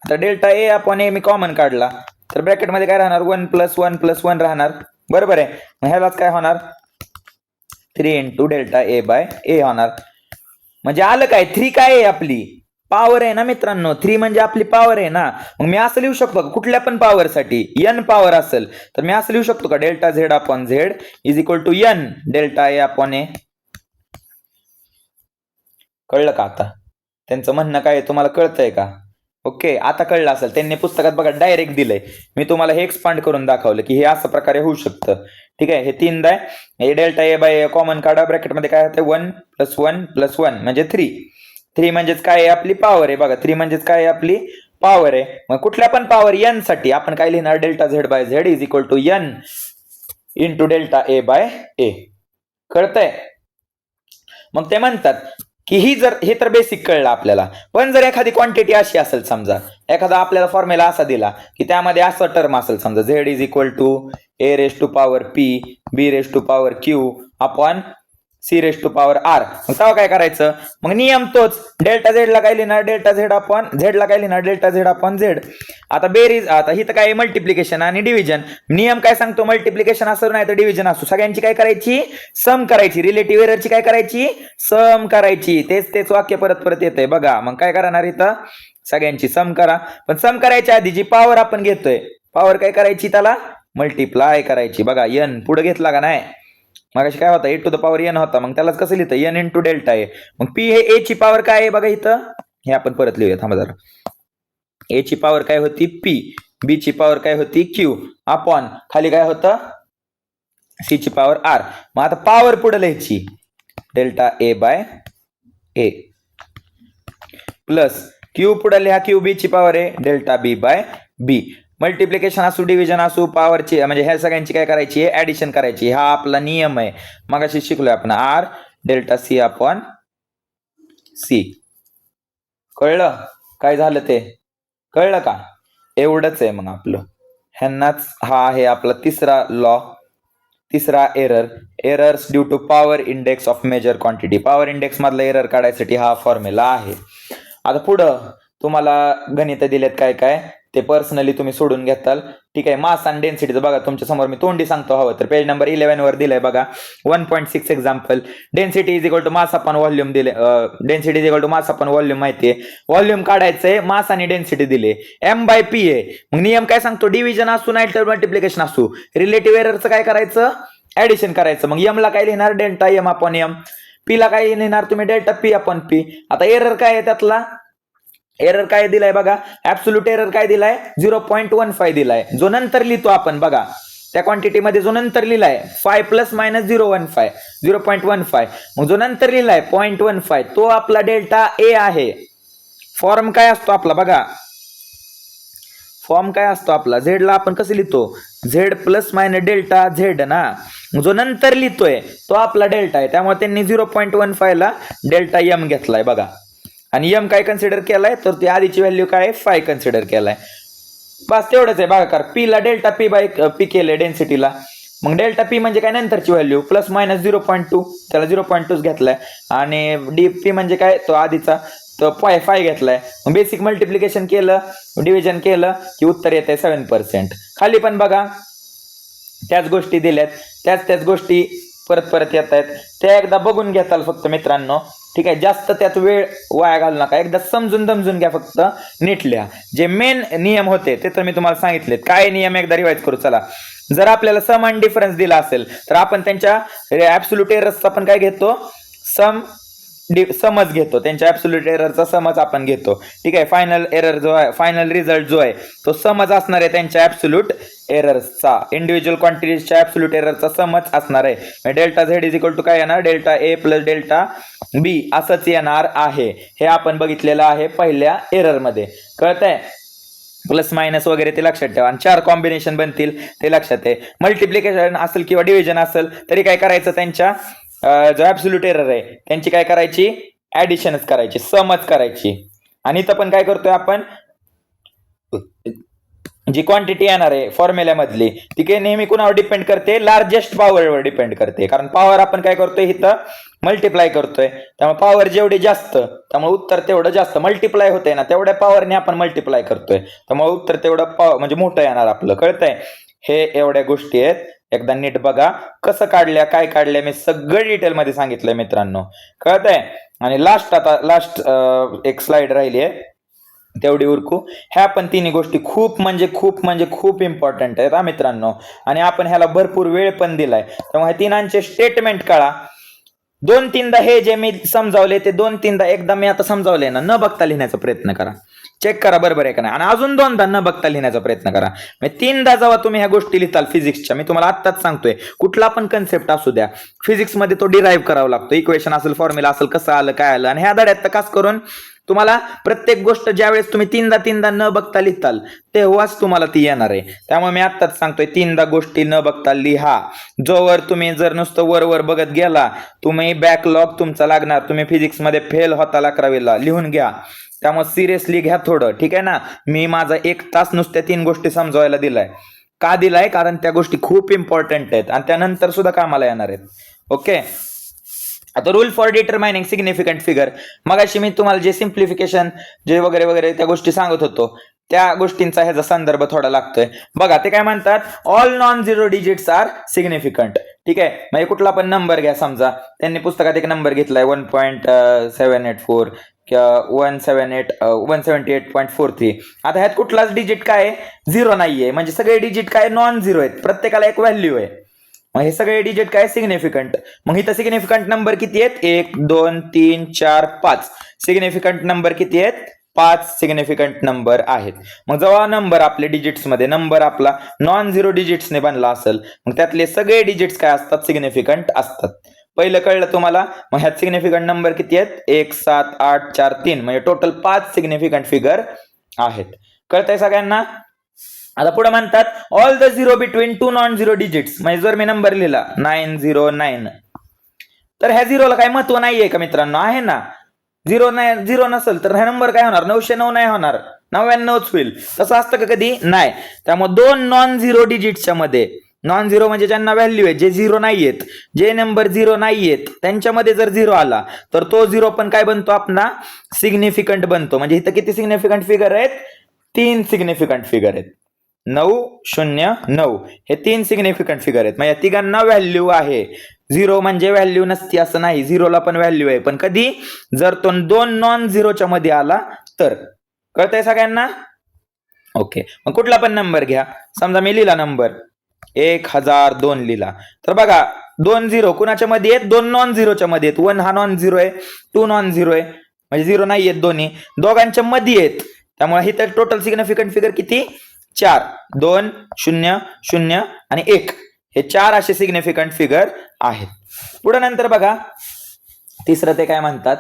आता डेल्टा ए अपॉन ए मी कॉमन काढला तर ब्रॅकेटमध्ये काय राहणार, 1 + 1 + 1 राहणार, बरोबर आहे. मग ह्यालाच काय होणार, 3 इंटू डेल्टा ए बाय ए होणार. म्हणजे आलं काय, 3 काय आहे, आपली पॉवर आहे ना मित्रांनो, 3 म्हणजे आपली पॉवर आहे ना. मग मी असं लिहू शकतो का, कुठल्या पण पॉवर साठी n पॉवर असेल तर मी असं लिहू शकतो का, delta Z upon Z is equal to n delta A upon A. कळलं का आता त्यांचं म्हणणं काय, तुम्हाला कळतंय का? ओके, आता कळलं असेल. त्यांनी पुस्तकात बघा डायरेक्ट दिलंय, मी तुम्हाला हे एक्सपांड करून दाखवलं की हे असं प्रकारे होऊ शकतं. ठीक आहे, हे 3दा आहे, हे डेल्टा ए बाय कॉमन काढा, ब्रॅकेटमध्ये काय होतं, 1 + 1 + 1 म्हणजे 3. 3 म्हणजेच काय आहे, आपली पॉवर आहे. बघा 3 म्हणजेच काय आहे, आपली पॉवर आहे. मग कुठल्या पण पॉवर n साठी आपण काय लिहिणार delta Z by Z is equal to n into delta A by A. कळतंय? मग ते म्हणतात की हे तर बेसिक कळलं आपल्याला, पण जर एखादी क्वांटिटी अशी असेल, समजा एखादा आपल्याला फॉर्म्युला असा दिला की त्यामध्ये असं टर्म असेल, समजा Z is equal to A raise to power P B raise to power Q upon C raise to power R. मग तेव्हा काय करायचं? मग नियम तोच, डेल्टा झेड ला काय लिहिणार डेल्टा झेड अपॉन झेड ला काय लिहिणार डेल्टा झेड अपॉन झेड. आता बेरीज, आता ही तर काय मल्टिप्लिकेशन आणि डिव्हिजन. नियम काय सांगतो? मल्टिप्लिकेशन असो नाही तर डिव्हिजन असो, सगळ्यांची काय करायची? सम करायची. रिलेटिव्ह एररची काय करायची? सम करायची. तेच वाक्य परत परत येतंय बघा. मग काय करणार इथं? सगळ्यांची सम करा. पण सम करायच्या आधी जी पॉवर आपण घेतोय, पॉवर काय करायची? त्याला मल्टिप्लाय करायची. बघा n पुढे घेतला का नाही? मगाशी काय होता? ए टू द पॉवर n होता, मग त्यालाच कसं लिहितं? n इंटू डेल्टा ए. मग p हे a ची पॉवर काय आहे बघा इथं, हे आपण परत लिहूया, थांबा जरा. a ची पॉवर काय होती? p. b ची पॉवर काय होती? q अपॉन खाली काय होतं? c ची पॉवर r. मग आता पॉवर पुढे लिहायची delta A by A plus q पुढे लिहा, q b ची पॉवर आहे delta b by b. Multiplication असू डिव्हिजन असू पॉवरची म्हणजे ह्या सगळ्यांची काय करायची? ऍडिशन करायची. हा आपला नियम आहे, मगाशी शिकलोय आपण. R delta C upon C. कळलं काय झालं ते? कळलं का? एवढंच आहे मग आपलं. ह्यांनाच हा आहे आपला तिसरा लॉ, तिसरा error. Errors due to power index of measure quantity. Power index मधला एरर काढायसाठी हा फॉर्म्युला आहे. आता पुढं तुम्हाला गणित दिलेत काय काय, ते पर्सनली तुम्ही सोडून घेताल. ठीक आहे. मास आणि डेन्सिटीचं बघा तुमच्या समोर मी तोंडी सांगतो हवं तर. पेज नंबर 11 वर दिलंय बघा. 1.6 example. Density is equal to mass upon volume दिले. Density is equal to mass upon volume माहितीये. व्हॉल्यूम काढायचंय, मास आणि डेन्सिटी दिले. m बाय p आहे. मग नियम काय सांगतो? डिव्हिजन असू नाही तर मल्टिप्लिकेशन असू, रिलेटिव्ह एररचं काय करायचं? ऍडिशन करायचं. मग m ला काय लिहिणार? Delta m upon m. p ला काय लिहिणार तुम्ही? Delta p upon p. आता एरर काय आहे त्यातला? एरर काय दिलाय बघा? ऍब्सोल्यूट एरर काय दिलाय? 0.15 दिलाय. जो नंतर लिहितो आपण बघा त्या क्वांटिटी मध्ये, जो नंतर लिहिलाय 5 प्लस मायनस 0.15. मग जो नंतर लिहिलाय 0.15 तो आपला डेल्टा ए आहे. फॉर्म काय असतो आपला बघा? फॉर्म काय असतो आपला? झेड ला आपण कसं लिहितो? Z plus minus delta Z ना. जो नंतर लिहितोय तो आपला डेल्टा आहे, त्यामुळे त्यांनी 0.15 ला डेल्टा एम घेतलाय बघा. आणि m काय कन्सिडर केलाय? तर ती आधीची व्हॅल्यू काय? 5 कन्सिडर केलाय. बस तेवढंच आहे बघा. कार p ला डेल्टा p बाय p केलंय डेन्सिटीला. मग डेल्टा p म्हणजे काय? नंतरची व्हॅल्यू प्लस मायनस 0.2, त्याला 0.2 घेतलाय. आणि dp म्हणजे काय? तो आधीचा तो 5 घेतलाय. मग बेसिक मल्टिप्लिकेशन केलं, डिव्हिजन केलं की उत्तर येते 7%. खाली पण बघा त्याच गोष्टी दिल्यात, त्याच गोष्टी परत परत येत आहेत. त्या एकदा बघून घेताल फक्त मित्रांनो. ठीक आहे. जास्त त्यात वेळ वाया घालू नका. एकदा समजून दमजून घ्या, फक्त नीट लिहा. जे मेन नियम होते ते तर मी तुम्हाला सांगितलेत. काय नियम एकदा रिवाइज करू चला. जर आपल्याला सम आणि डिफरन्स दिला असेल तर आपण त्यांच्या ऍब्सोल्यूट एरर्सचा आपण काय घेतो? समज घेतो. त्यांच्या ऍब्सोल्यूट एररचा समज आपण घेतो. ठीक आहे. फायनल एरर जो आहे, फायनल रिझल्ट जो आहे तो समज असणार आहे त्यांच्या ऍब्सोल्यूट एरर्सचा. इंडिव्हिज्युअल क्वांटिटीजच्या ऍब्सोल्यूट एररचा समज असणार आहे. Delta Z is equal to काय येणार? Delta A plus delta B असंच येणार आहे. हे आपण बघितलेलं आहे पहिल्या एरर मध्ये. कळतंय? प्लस मायनस वगैरे ते लक्षात ठेवा. आणि 4 कॉम्बिनेशन बनतील ते लक्षात आहे. मल्टिप्लिकेशन असेल किंवा डिव्हिजन असेल तरी काय करायचं? त्यांच्या जो ऍब्सोल्यूट एरर आहे त्यांची काय करायची? ऍडिशनच करायची, समच करायची. आणि इथं पण काय करतोय आपण? जी क्वांटिटी येणार आहे फॉर्म्युल्यामधली ती काय नेहमी कुणावर डिपेंड करते? लार्जेस्ट पॉवरवर डिपेंड करते. कारण पॉवर आपण काय करतोय? इथं मल्टिप्लाय करतोय, त्यामुळे पॉवर जेवढी जास्त त्यामुळे उत्तर तेवढं जास्त मल्टिप्लाय होते ना, तेवढ्या पॉवरने आपण मल्टिप्लाय करतोय, त्यामुळे उत्तर तेवढं म्हणजे मोठं येणार आपलं. कळतंय? हे एवढ्या गोष्टी आहेत. एकदा नीट बघा कसं काढल्या, काय काढल्या, मी सगळं डिटेल मध्ये सांगितलंय मित्रांनो. कळतंय? आणि लास्ट एक स्लाइड राहिली आहे तेवढी उरकू. ह्या पण तिन्ही गोष्टी खूप इम्पॉर्टंट आहेत हा मित्रांनो. आणि आपण ह्याला भरपूर वेळ पण दिलाय, त्यामुळे तिन्हांचे स्टेटमेंट काढा. 2-3दा हे जे मी समजावले ते 2-3दा एकदा मी आता समजावले ना, न बघता लिहिण्याचा प्रयत्न करा. चेक करा बरोबर आहे का नाही. आणि अजून 2दा न बघता लिहिण्याचा प्रयत्न करा. म्हणजे 3दा जेव्हा तुम्ही ह्या गोष्टी लिहिताल फिजिक्सच्या, मी तुम्हाला आत्ताच सांगतोय कुठला पण कन्सेप्ट असू द्या फिजिक्स मध्ये तो डिराईव्ह करावा लागतो. इक्वेशन असेल, फॉर्म्युला असेल, कसं आलं काय आलं. आणि ह्या धड्यात तर खास करून तुम्हाला प्रत्येक गोष्ट ज्यावेळेस तुम्ही तीनदा न बघता लिहिताल तेव्हाच तुम्हाला ती येणार आहे. त्यामुळे मी आत्ताच सांगतोय, तीनदा गोष्टी न बघता लिहा. जोवर तुम्ही जर नुसतं वर बघत गेला, तुम्ही बॅकलॉग तुमचा लागणार. तुम्ही फिजिक्समध्ये फेल होताल 11वीला, लिहून घ्या. त्यामुळे सिरियसली घ्या थोडं, ठीक आहे ना. मी माझा 1 तास नुसत्या 3 गोष्टी समजवायला दिलाय. का दिलाय? कारण त्या गोष्टी खूप इम्पॉर्टंट आहेत आणि त्यानंतर सुद्धा कामाला येणार आहेत. ओके, आता rule for determining significant figure. मगाशी मी तुम्हाला जे सिम्प्लिफिकेशन जे वगैरे त्या गोष्टी सांगत होतो, त्या गोष्टींचा ह्याचा संदर्भ थोडा लागतोय. बघा ते काय म्हणतात, all non zero digits are significant. ठीक आहे, म्हणजे कुठला पण नंबर घ्या. समजा त्यांनी पुस्तकात एक नंबर घेतलाय 1.784 किंवा 178.43. आता ह्यात कुठलाच डिजिट काय झिरो नाहीये, म्हणजे सगळे डिजिट काय नॉन झिरो आहेत, प्रत्येकाला एक व्हॅल्यू आहे. मग हे सगळे डिजिट काय सिग्निफिकंट. मग इथं सिग्निफिकंट नंबर किती आहेत? 1 2 3 4 5. सिग्निफिकंट नंबर किती आहेत? 5 सिग्निफिकंट नंबर आहेत. मग जेव्हा नंबर आपले डिजिट्स मध्ये नंबर आपला नॉन झिरो डिजिट्सने बनला असेल, मग त्यातले सगळे डिजिट्स काय असतात? सिग्निफिकंट असतात. पहिलं कळलं तुम्हाला. मग ह्यात सिग्निफिकंट नंबर किती आहेत? 1 7 8 4 3, म्हणजे टोटल 5 सिग्निफिकंट फिगर आहेत. कळतंय सगळ्यांना? आता पुढे म्हणतात all the zero between 2 non zero digits. म्हणजे जर मी नंबर लिहिला 909, तर ह्या झिरोला काही महत्व नाहीये का मित्रांनो? आहे ना. झिरो नसेल तर हा नंबर काय होणार? 909 नाही होणार, 99च होईल. तसं असतं का कधी? नाही. त्यामुळे 2 नॉन झिरो डिजिटच्या मध्ये, नॉन झिरो म्हणजे ज्यांना व्हॅल्यू आहे, जे झिरो नाहीयेत, जे नंबर झिरो नाहीयेत, त्यांच्यामध्ये जर झिरो आला तर तो झिरो पण काय बनतो? आपला सिग्निफिकंट बनतो. म्हणजे इथं किती सिग्निफिकंट फिगर आहेत? 3 सिग्निफिकंट फिगर आहेत. 909 हे 3 सिग्निफिकंट फिगर आहेत. म्हणजे तिघांना व्हॅल्यू आहे. झिरो म्हणजे व्हॅल्यू नसती असं नाही, झिरोला पण व्हॅल्यू आहे, पण कधी? जर तो 2 नॉन झिरोच्या मध्ये आला तर. कळतंय सगळ्यांना? ओके, मग कुठला पण नंबर घ्या. समजा मी लिहिला नंबर 1002 लिहिला, तर बघा 2 झिरो कुणाच्या मध्ये आहेत? 2 नॉन झिरोच्या मध्ये आहेत. 1 हा नॉन झिरो आहे, 2 नॉन झिरो आहे, म्हणजे झिरो नाही आहेत, दोघांच्या मध्ये आहेत. त्यामुळे ही तर टोटल सिग्निफिकंट फिगर किती? 4. 2 0 0 आणि 1 हे 4 असे सिग्निफिकंट फिगर आहेत. पुढे नंतर बघा तिसरं ते काय म्हणतात,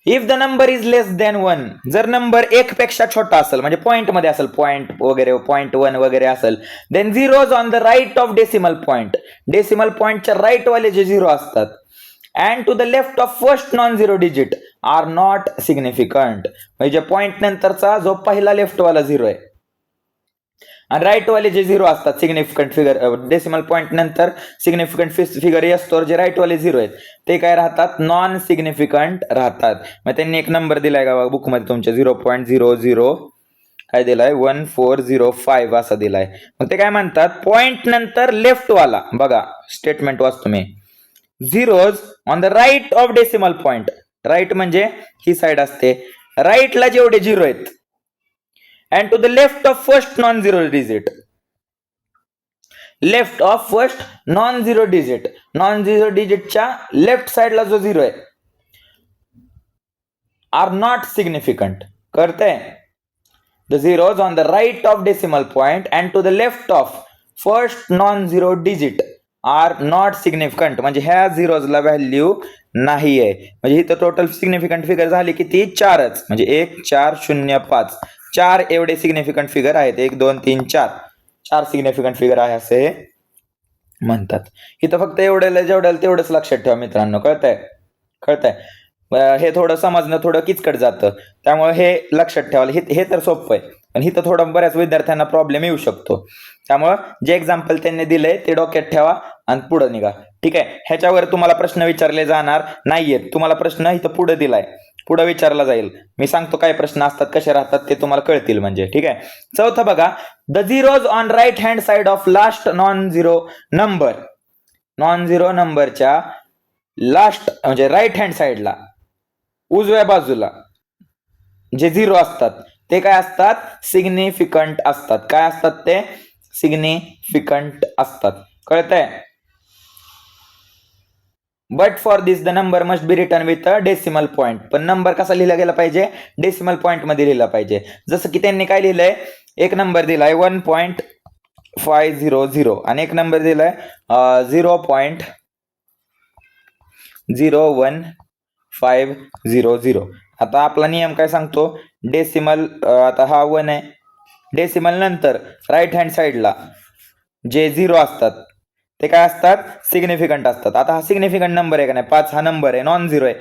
if the number is less than 1. जर नंबर 1 पेक्षा छोटा असेल, म्हणजे पॉइंट मध्ये असेल, पॉइंट वगैरे 0.1 वगैरे असेल, then zeros on the right of decimal point. Decimal पॉइंटच्या राईट वाले जे झिरो असतात, and to the left of first non zero digit are not significant. म्हणजे पॉइंट नंतरचा जो पहिला लेफ्ट वाला झिरो आहे आणि राईट वाले जे झिरो असतात सिग्निफिकंट फिगर, डेसिमल पॉइंट नंतर सिग्निफिकंट फिगर असतो, जे राईट वाले झिरो आहेत ते काय राहतात? नॉन सिग्निफिकंट राहतात. मग त्यांनी एक नंबर दिलाय का बुकमध्ये तुमच्या 0.00 काय दिलाय? 1405 असा दिलाय. मग ते काय म्हणतात? पॉइंट नंतर लेफ्ट वाला, बघा स्टेटमेंट वाचतो मी, zeros on the right of decimal point. Right म्हणजे ही साइड असते, राईटला जेवढे झिरो आहेत, and to the left of first non-zero digit. Left of first non zero digit, non zero डिजिटच्या लेफ्ट साइडला जो झिरो आहे, आर नॉट सिग्निफिकंट. करते the zeros on the right of decimal point and to the left of first non zero digit are not significant. म्हणजे ह्या झिरोजला व्हॅल्यू नाही आहे. म्हणजे इथं टोटल सिग्निफिकंट फिगर झाली किती? 4च. म्हणजे 1 4 0 5, 4 एवढे सिग्निफिकंट फिगर आहेत. 1 2 3 4 सिग्निफिकंट फिगर आहे असे म्हणतात. इथं फक्त एवढ्याला जेवढ्याला तेवढंच लक्षात ठेवा मित्रांनो. कळतंय? हे थोडं समजणं थोडं किचकट जातं, त्यामुळे हे लक्षात ठेवायला हे तर सोपं आहे, पण इथं थोडं बऱ्याच विद्यार्थ्यांना प्रॉब्लेम येऊ शकतो. त्यामुळे जे एक्झाम्पल त्यांनी दिलंय ते डोक्यात ठेवा आणि पुढे निघा. ठीक आहे, ह्याच्यावर तुम्हाला प्रश्न विचारले जाणार नाहीयेत. तुम्हाला प्रश्न इथं पुढे दिलाय, पुढे विचारला जाईल. मी सांगतो काय प्रश्न असतात, कसे राहतात ते तुम्हाला कळतील म्हणजे. ठीक आहे, चौथं बघा, the zeros on right hand side of last non zero number. Non zero नंबरच्या लास्ट म्हणजे राईट हँड साइडला उजव्या बाजूला जे झिरो असतात ते काय असतात? सिग्निफिकंट असतात. काय असतात ते? सिग्निफिकंट असतात. कळतंय? But for this the number must be return with a decimal point. पण नंबर कसा लिहिला गेला पाहिजे? डेसिमल पॉइंट मध्ये लिहिला पाहिजे. जसं की त्यांनी काय लिहिलंय, एक नंबर दिलाय 1.500 आणि एक नंबर दिलाय 0.01500. आता आपला नियम काय सांगतो, डेसिमल आता हा 1 आहे, डेसिमल नंतर राईट हँड साईडला जे 0 असतात ते काय असतात, सिग्निफिकंट असतात. आता हा सिग्निफिकंट नंबर आहे का नाही, 5 हा नंबर आहे, नॉन झिरो आहे.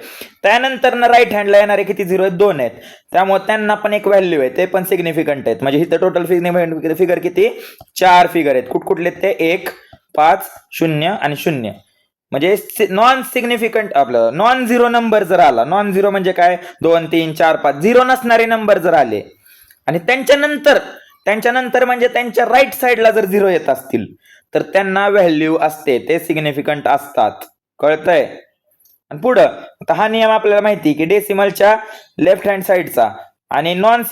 त्यानंतर ना राईट हँडला येणारे किती झिरो आहेत, 2 आहेत. त्यामुळे त्यांना पण एक व्हॅल्यू आहे, ते पण सिग्निफिकंट आहेत. म्हणजे इथं टोटल सिग्निफिकंट फिगर किती, 4 फिगर आहेत. कुठले ते 1, 5, 0 आणि 0. म्हणजे नॉन सिग्निफिकंट आपलं नॉन झिरो नंबर जर आला, नॉन झिरो म्हणजे काय, 2, 3, 4, 5 झिरो नसणारे नंबर जर आले आणि त्यांच्यानंतर म्हणजे त्यांच्या राईट साईडला जर झिरो येत असतील तर त्यांना व्हॅल्यू असते, ते सिग्निफिकंट असतात. कळतंय? आणि पुढं आता हा नियम आपल्याला माहिती की डेसिमलच्या लेफ्ट हँड साईडचा आणि नॉन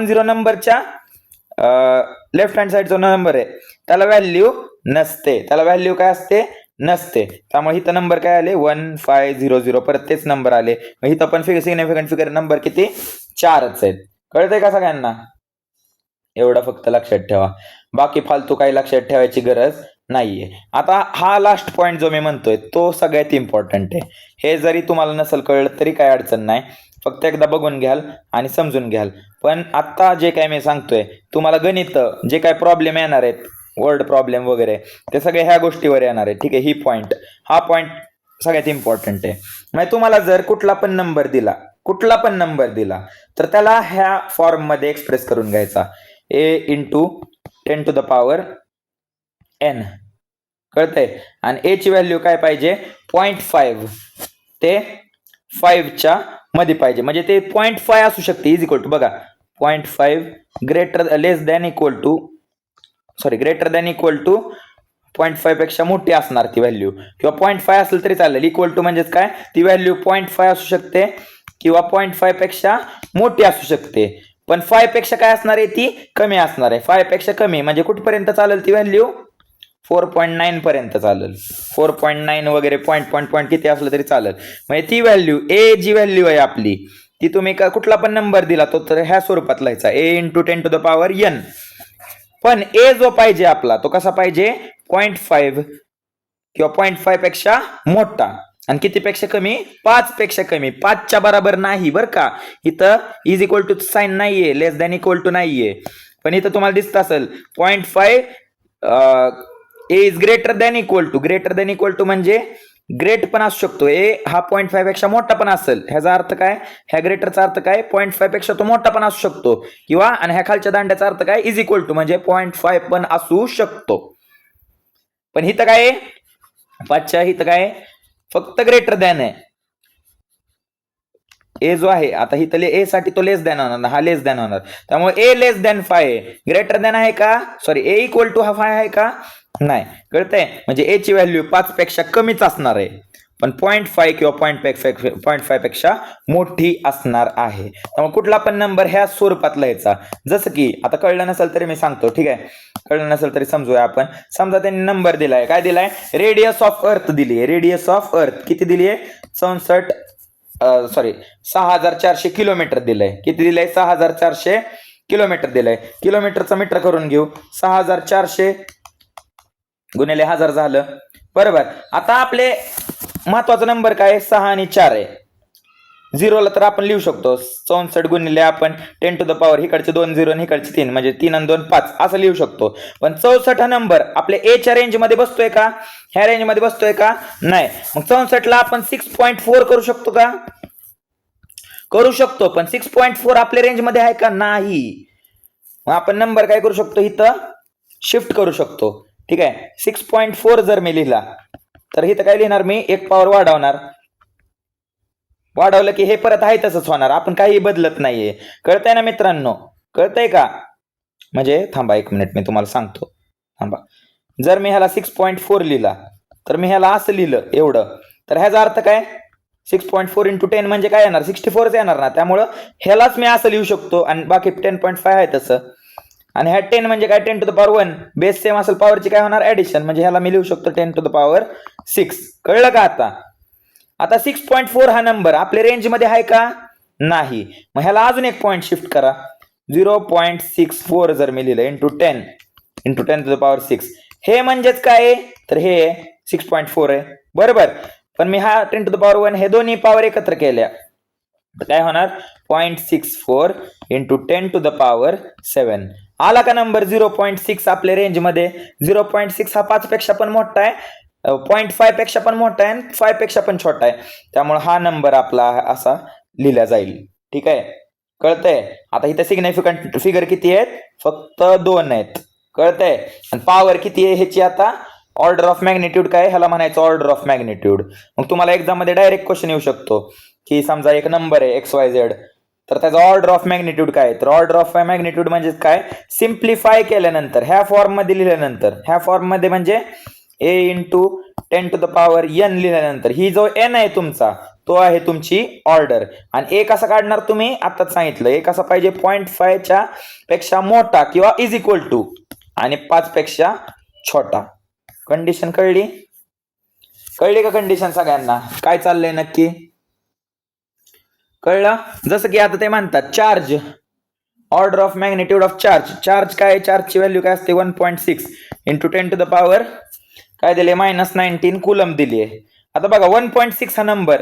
झिरो नंबरच्या लेफ्ट हँड साईडचा नंबर आहे त्याला व्हॅल्यू नसते. त्याला व्हॅल्यू काय असते, नसते. त्यामुळे इथं नंबर काय आले, 1, 5, 0, 0 परत तेच नंबर आले. मग इथं पण सिग्निफिकंट फिगर नंबर किती, 4च आहेत. कळतंय का सगळ्यांना? एवढं फक्त लक्षात ठेवा, बाकी फालतू काही लक्षात ठेवायची गरज नाहीये. आता हा लास्ट पॉइंट जो मी म्हणतोय तो सगळ्यात इम्पॉर्टंट आहे. हे जरी तुम्हाला नसेल कळलं तरी काय अडचण नाही, फक्त एकदा बघून घ्याल आणि समजून घ्याल. पण आता जे काय मी सांगतोय तुम्हाला गणित जे काय प्रॉब्लेम येणार आहेत, वर्ड प्रॉब्लेम वगैरे, ते सगळे ह्या गोष्टीवर येणार आहे. ठीक आहे, हा पॉइंट सगळ्यात इम्पॉर्टंट आहे. म्हणजे तुम्हाला जर कुठला पण नंबर दिला तर त्याला ह्या फॉर्म मध्ये एक्सप्रेस करून घ्यायचा, a into 10 to the power n. कळतंय? आणि a ची व्हॅल्यू काय पाहिजे, 0.5 ते 5च्या मध्ये पाहिजे. म्हणजे ते 0.5 असू शकते, इज इक्वल टू बघा 0.5 ग्रेटर दॅन इक्वल टू 0.5 पेक्षा मोठी असणार ती व्हॅल्यू, किंवा 0.5 असेल तरी चालेल. इक्वल टू म्हणजेच काय, ती व्हॅल्यू 0.5 असू शकते किंवा 0.5 पेक्षा मोठी असू शकते. पण 5 पेक्षा काय असणार आहे, ती कमी असणार आहे. 5 पेक्षा कमी म्हणजे कुठपर्यंत चालेल ती व्हॅल्यू, 4.9 पर्यंत चालेल. 4.9 वगैरे पॉईंट किती असलं तरी चालेल. म्हणजे ती व्हॅल्यू ए जी व्हॅल्यू आहे आपली, ती तुम्ही कुठला पण नंबर दिला तो तर ह्या स्वरूपात लिहायचा, a into 10 to the power n. पण ए जो पाहिजे आपला तो कसा पाहिजे, 0.5 किंवा 0.5 पेक्षा मोठा. आणि किती पेक्षा कमी, 5 पेक्षा कमी. 5च्या बरोबर नाही बरं का, इथं इज इक्वल टू साइन नाहीये, लेस दॅन इक्वल टू नाहीये. पण इथं तुम्हाला दिसत असेल 0.5 A is greater than equal to म्हणजे ग्रेट पण असू शकतो. ए हा 0.5 पेक्षा मोठा पण असेल. ह्याचा अर्थ काय, ह्या ग्रेटरचा अर्थ काय, 0.5 पेक्षा तो मोठा पण असू शकतो. किंवा आणि ह्या खालच्या दांड्याचा अर्थ काय, इज इक्वल टू म्हणजे 0.5 पण असू शकतो. पण इथं काय, 5च्या इथं काय, फक्त ग्रेटर दॅन आहे. ए जो आहे आता इथं ए साठी तो लेस दॅन होणार, हा लेस दॅन होणार. त्यामुळे ए लेस दॅन 5 आहे. ग्रेटर दॅन आहे का, सॉरी ए इक्वल टू हा 5 आहे का, नाही. कळतंय? म्हणजे ए ची व्हॅल्यू 5 पेक्षा कमीच असणार आहे, पण 0.5 किंवा 0.5 पेक्षा मोठी असणार आहे. त्यामुळे कुठला पण नंबर ह्या स्वरूपात लिहायचा. जसं की आता कळलं नसेल तरी मी सांगतो, ठीक आहे, कळलं नसेल तरी समजूया आपण. समजा त्यांनी नंबर दिलाय, काय दिलाय, रेडियस ऑफ अर्थ दिली आहे. रेडियस ऑफ अर्थ किती दिली आहे, 6400 किलोमीटर दिलंय. किती दिलंय, 6400 किलोमीटर दिलंय. किलोमीटरचा मीटर करून घेऊ, 6400 गुणिले 1000 झालं, बरोबर. आता आपले महत्वाचा नंबर काय, 6 आणि 4 आहे. झिरोला तर आपण लिहू शकतो 64 गुणिले आपण 10 to the power, इकडचे 2 0 आणि इकडचे 3, म्हणजे 3 आणि 2 5 असं लिहू शकतो. पण 64 हा नंबर आपल्या ए च्या रेंज मध्ये बसतोय का, ह्या रेंज मध्ये बसतोय का, नाही. मग 64 ला आपण 6.4 करू शकतो का, करू शकतो. पण 6.4 आपल्या रेंज मध्ये आहे का, नाही. मग आपण नंबर काय करू शकतो, इथं शिफ्ट करू शकतो. ठीक आहे, 6.4 जर मी लिहिला तर इथं काय लिहिणार मी, एक पॉवर वाढवलं की हे परत आहे तसंच होणार, आपण काही बदलत नाहीये. कळतंय ना मित्रांनो, कळतंय का? म्हणजे थांबा 1 मिनिट, मी तुम्हाला सांगतो, थांबा. जर मी ह्याला 6.4 लिहिला तर मी ह्याला असं लिहिलं एवढं, तर ह्याचा अर्थ काय, 6.4 इंटू 10 म्हणजे काय येणार, 64 येणार ना. त्यामुळं ह्यालाच मी असं लिहू शकतो आणि बाकी 10.5 आहे तसं. आणि ह्या 10 म्हणजे काय, 10 to the power 1, base same असेल, पॉवरची काय होणार, ऍडिशन, म्हणजे ह्याला मी लिहू शकतो 10 to the power 6. कळलं का आता 6.4 हा नंबर आपल्या रेंज मध्ये आहे का, नाही. मग ह्याला अजून एक पॉईंट शिफ्ट करा, 0.64 जर मी लिहिलं इंटू 10 to the power 6, हे म्हणजेच काय, तर हे 6.4 आहे, बरोबर. पण मी हा 10 to the power 1 हे दोन्ही पॉवर एकत्र केल्या, तर काय होणार 0.64 इंटू 10⁻7 आला का नंबर 0.6 आपल्या रेंजमध्ये. 0.6 हा 5 पेक्षा पण मोठा आहे, 0.5 पेक्षा पण मोठा आहे आणि 5 पेक्षा पण छोटा आहे. त्यामुळे हा नंबर आपला असा लिहिला जाईल. ठीक आहे, कळतंय. आता इथे सिग्निफिकंट फिगर किती आहेत, फक्त 2 आहेत. कळतंय. आणि पॉवर किती आहे ह्याची आता ऑर्डर ऑफ मॅग्निट्यूड काय, ह्याला म्हणायचं ऑर्डर ऑफ मॅग्निट्यूड. मग तुम्हाला एक्झाम मध्ये डायरेक्ट क्वेश्चन येऊ शकतो की समजा एक नंबर आहे XYZ, तर त्याचा ऑर्डर ऑफ मॅग्निट्यूड काय. तर ऑर्डर ऑफ मॅग्निट्यूड म्हणजे काय, सिम्प्लिफाय केल्यानंतर ह्या फॉर्म मध्ये लिहिल्यानंतर, ह्या फॉर्म मध्ये म्हणजे a इंटू 10⁻n लिहिल्यानंतर ही जो n आहे तुमचा तो आहे तुमची ऑर्डर. आणि एक कसा काढणार तुम्ही, आताच सांगितलं, एक कसा पाहिजे 0.5 च्या पेक्षा मोठा किंवा इज इक्वल टू आणि 5 पेक्षा छोटा. कंडिशन कळली का कंडिशन सगळ्यांना, काय चाललंय नक्की कळलं. जसं की आता ते म्हणतात charge, order of magnitude of charge. Charge काय, चार्जची व्हॅल्यू काय असते 1.6 इंटू 10⁻ काय दिले -19 कुलम दिली आहे. आता बघा 1.6 हा नंबर,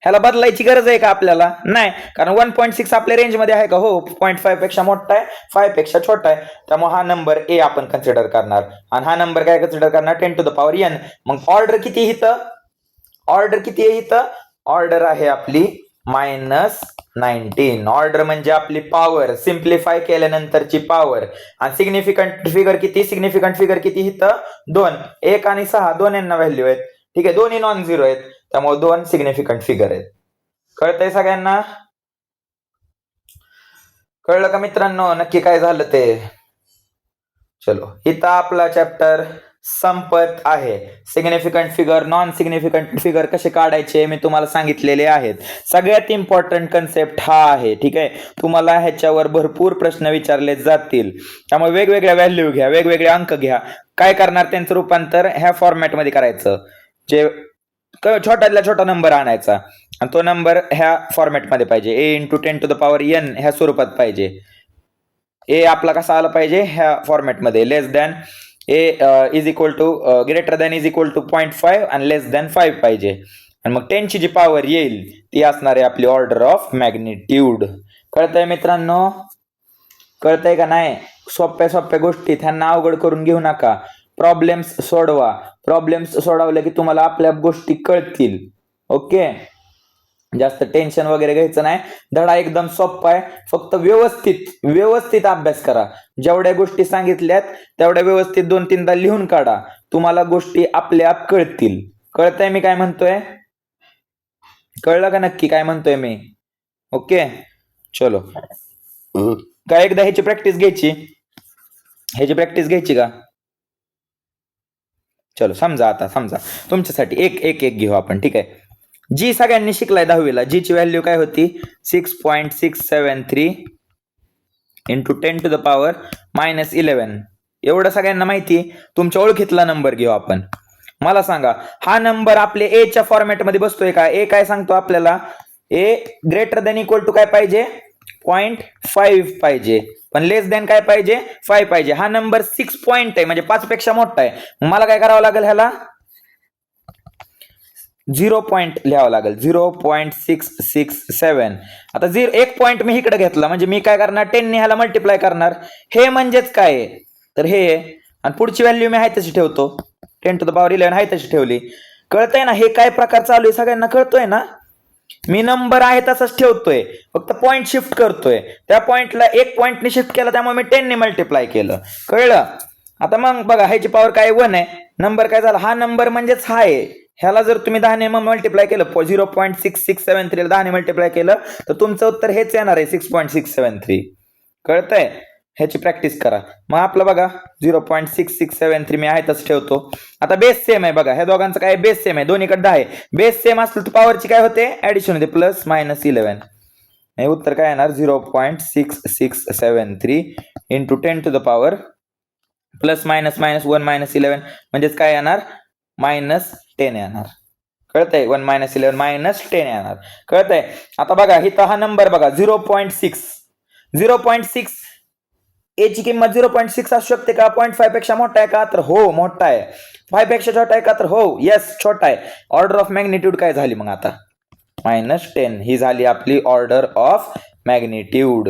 ह्याला बदलायची गरज आहे का आपल्याला, नाही, कारण 1.6 आपल्या रेंज मध्ये आहे का, हो 0.5 पेक्षा मोठा आहे, 5 पेक्षा छोटा आहे. त्यामुळे हा नंबर ए आपण कन्सिडर करणार. आणि हा नंबर काय कन्सिडर करणार 10⁻n. मग ऑर्डर किती आहे इथं, ऑर्डर किती आहे इथं, ऑर्डर आहे आपली -19. ऑर्डर म्हणजे आपली पॉवर, सिम्प्लिफाय केल्यानंतरची पॉवर. आणि सिग्निफिकंट फिगर किती, सिग्निफिकंट फिगर किती इथं 2, 1 आणि 6 दोन्हींना व्हॅल्यू आहेत. ठीक आहे, दोन्ही नॉन झिरो आहेत, त्यामुळे 2 सिग्निफिकंट फिगर आहेत. कळतंय सगळ्यांना, कळलं का मित्रांनो नक्की काय झालं ते. चलो, इथं आपला चॅप्टर संपत आहे. Significant figure, non significant figure कसे काढायचे मी तुम्हाला सांगितलेले आहेत. सगळ्यात इम्पॉर्टंट कन्सेप्ट हा आहे. ठीक आहे, तुम्हाला ह्याच्यावर भरपूर प्रश्न विचारले जातील, त्यामुळे वेगवेगळ्या व्हॅल्यू घ्या, वेगवेगळे अंक घ्या. काय करणार, त्यांचं रूपांतर ह्या फॉर्मॅटमध्ये करायचं, जे छोट्यातला छोटा नंबर आणायचा आणि तो नंबर ह्या फॉर्मॅटमध्ये पाहिजे, a इंटू 10⁻n ह्या स्वरूपात पाहिजे. ए आपला कसा आला पाहिजे, ह्या फॉर्मॅटमध्ये less than a is equal to greater than is equal to 0.5 आणि लेस दॅन 5 पाहिजे. आणि मग 10 ची जी पॉवर येईल ती असणार आहे आपली ऑर्डर ऑफ मॅग्निट्यूड. कळतंय मित्रांनो, कळतंय का नाही. सोप्या सोप्या गोष्टी, त्यांना अवघड करून घेऊ नका. प्रॉब्लेम्स सोडवा, प्रॉब्लेम्स सोडवले की तुम्हाला आपल्या गोष्टी कळतील. ओके, जास्त टेन्शन वगैरे घ्यायचं नाही. धडा एकदम सोपा आहे, फक्त व्यवस्थित अभ्यास करा. जेवढ्या गोष्टी सांगितल्यात तेवढ्या व्यवस्थित 2-3दा लिहून काढा, तुम्हाला गोष्टी आपल्या आप कळतील. कळतंय मी काय म्हणतोय, कळलं का नक्की काय म्हणतोय मी. ओके, चलो, काय एकदा ह्याची प्रॅक्टिस घ्यायची का. चलो, समजा तुमच्यासाठी एक घेऊ आपण. ठीक आहे, जी सगळ्यांनी शिकलाय 10वीला, जी ची व्हॅल्यू काय होती 6.673 इंटू 10⁻11. एवढं सगळ्यांना माहिती. तुमच्या ओळखीतला नंबर घेऊ आपण. मला सांगा, हा नंबर आपले ए च्या फॉर्मॅटमध्ये बसतोय का. ए काय सांगतो आपल्याला, ए ग्रेटर दॅन इक्वल टू काय पाहिजे 0.5 पाहिजे, पण लेस दॅन काय पाहिजे 5 पाहिजे. हा नंबर 6 पॉईंट आहे, म्हणजे 5 पेक्षा मोठा आहे. मला काय करावं लागेल, ह्याला 0 पॉईंट लिहावं लागेल, 0.667. आता 1 पॉईंट मी इकडे घेतला, म्हणजे मी काय करणार 10 ने ह्याला मल्टिप्लाय करणार. हे म्हणजेच काय, तर हे, आणि पुढची व्हॅल्यू मी आहे तशी ठेवतो, 10⁻11 आहे तशी ठेवली. कळतंय ना, हे काय प्रकार चालू आहे सगळ्यांना कळतोय ना. मी नंबर आहे तसंच ठेवतोय, फक्त पॉईंट शिफ्ट करतोय. त्या पॉईंटला 1 पॉईंटने शिफ्ट केला, त्यामुळे मी 10 ने मल्टिप्लाय केलं. कळलं. आता मग बघा, ह्याची पॉवर काय 1 आहे, नंबर काय झाला, हा नंबर म्हणजेच हा आहे. ह्याला जर तुम्ही 10 ने मल्टिप्लाय केलं, 0.6673 ला 10 ने मल्टिप्लाय केलं, तर तुमचं उत्तर हेच येणार आहे 6.673. कळतंय, ह्याची प्रॅक्टिस करा. मग आपलं बघा 0.6673 मी आहे तसं ठेवतो. आता बेस सेम आहे बघा, ह्या दोघांचं काय बेस सेम आहे, दोन्हीकडे 10 आहे. बेस सेम असलं तर पॉवरची काय होते, ऍडिशन होते, +-11. हे उत्तर काय येणार 0.6673 इंटू 10⁻, +-1 म्हणजेच काय येणार -10 येणार. कळतंय, 1 - 11 -10 येणार. कळतंय. आता बघा इथं हा नंबर बघा 0.6 ए ची किंमत 0.6 असू शकते का, 0.5 पेक्षा मोठा आहे का, तर हो मोठा आहे. 5 पेक्षा छोटा आहे का, तर हो येस छोटा आहे. ऑर्डर ऑफ मॅग्निट्यूड काय झाली मग, आता -10 ही झाली आपली ऑर्डर ऑफ मॅग्निट्यूड.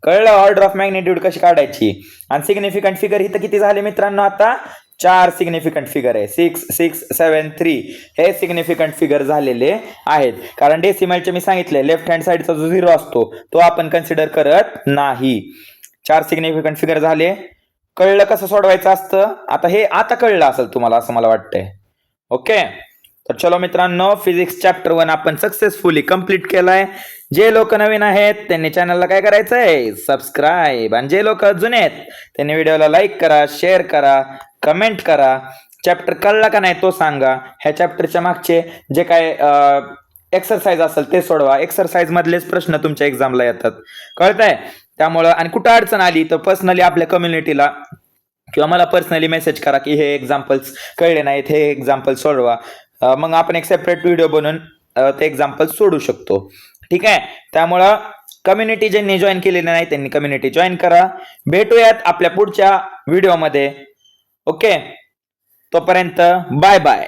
कळलं ऑर्डर ऑफ मॅग्निट्यूड कशी काढायची. आणि सिग्निफिकंट फिगर इथं किती झाले मित्रांनो, आता 4 सिग्निफिकंट फिगर आहे. 6, 6, 7, 3 हे सिग्निफिकंट फिगर झालेले आहेत. कारण डेसिमलचे मी सांगितले लेफ्ट हँड साईडचा जो 0 असतो तो आपण कन्सिडर करत नाही. 4 सिग्निफिकंट फिगर झाले. कळलं कसं सोडवायचं असतं. आता कळलं असेल तुम्हाला असं मला वाटतंय. ओके, तर चलो मित्रांनो, फिजिक्स चॅप्टर 1 आपण सक्सेसफुली कंप्लीट केलाय. जे लोक नवीन आहेत त्यांनी चॅनलला काय करायचंय, सबस्क्राईब. आणि जे लोक जुने आहेत त्यांनी व्हिडिओला लाईक करा, शेअर करा, कमेंट करा. चॅप्टर कळला का नाही तो सांगा. ह्या चॅप्टरच्या मागचे जे काय एक्सरसाइज असेल ते सोडवा. एक्सरसाइज मधलेच प्रश्न तुमच्या एक्झामला येतात, कळतंय. त्यामुळं आणि कुठं अडचण आली तर पर्सनली आपल्या कम्युनिटीला किंवा मला पर्सनली मेसेज करा की हे एक्झाम्पल्स कळले नाहीत, हे एक्झाम्पल सोडवा. मग आपण एक सेपरेट व्हिडिओ बनवून ते एक्झाम्पल सोडू शकतो. ठीक आहे. त्यामुळं कम्युनिटी ज्यांनी जॉईन केलेली नाही त्यांनी कम्युनिटी जॉईन करा. भेटूयात आपल्या पुढच्या व्हिडिओमध्ये. ओके, तोपर्यंत बाय बाय.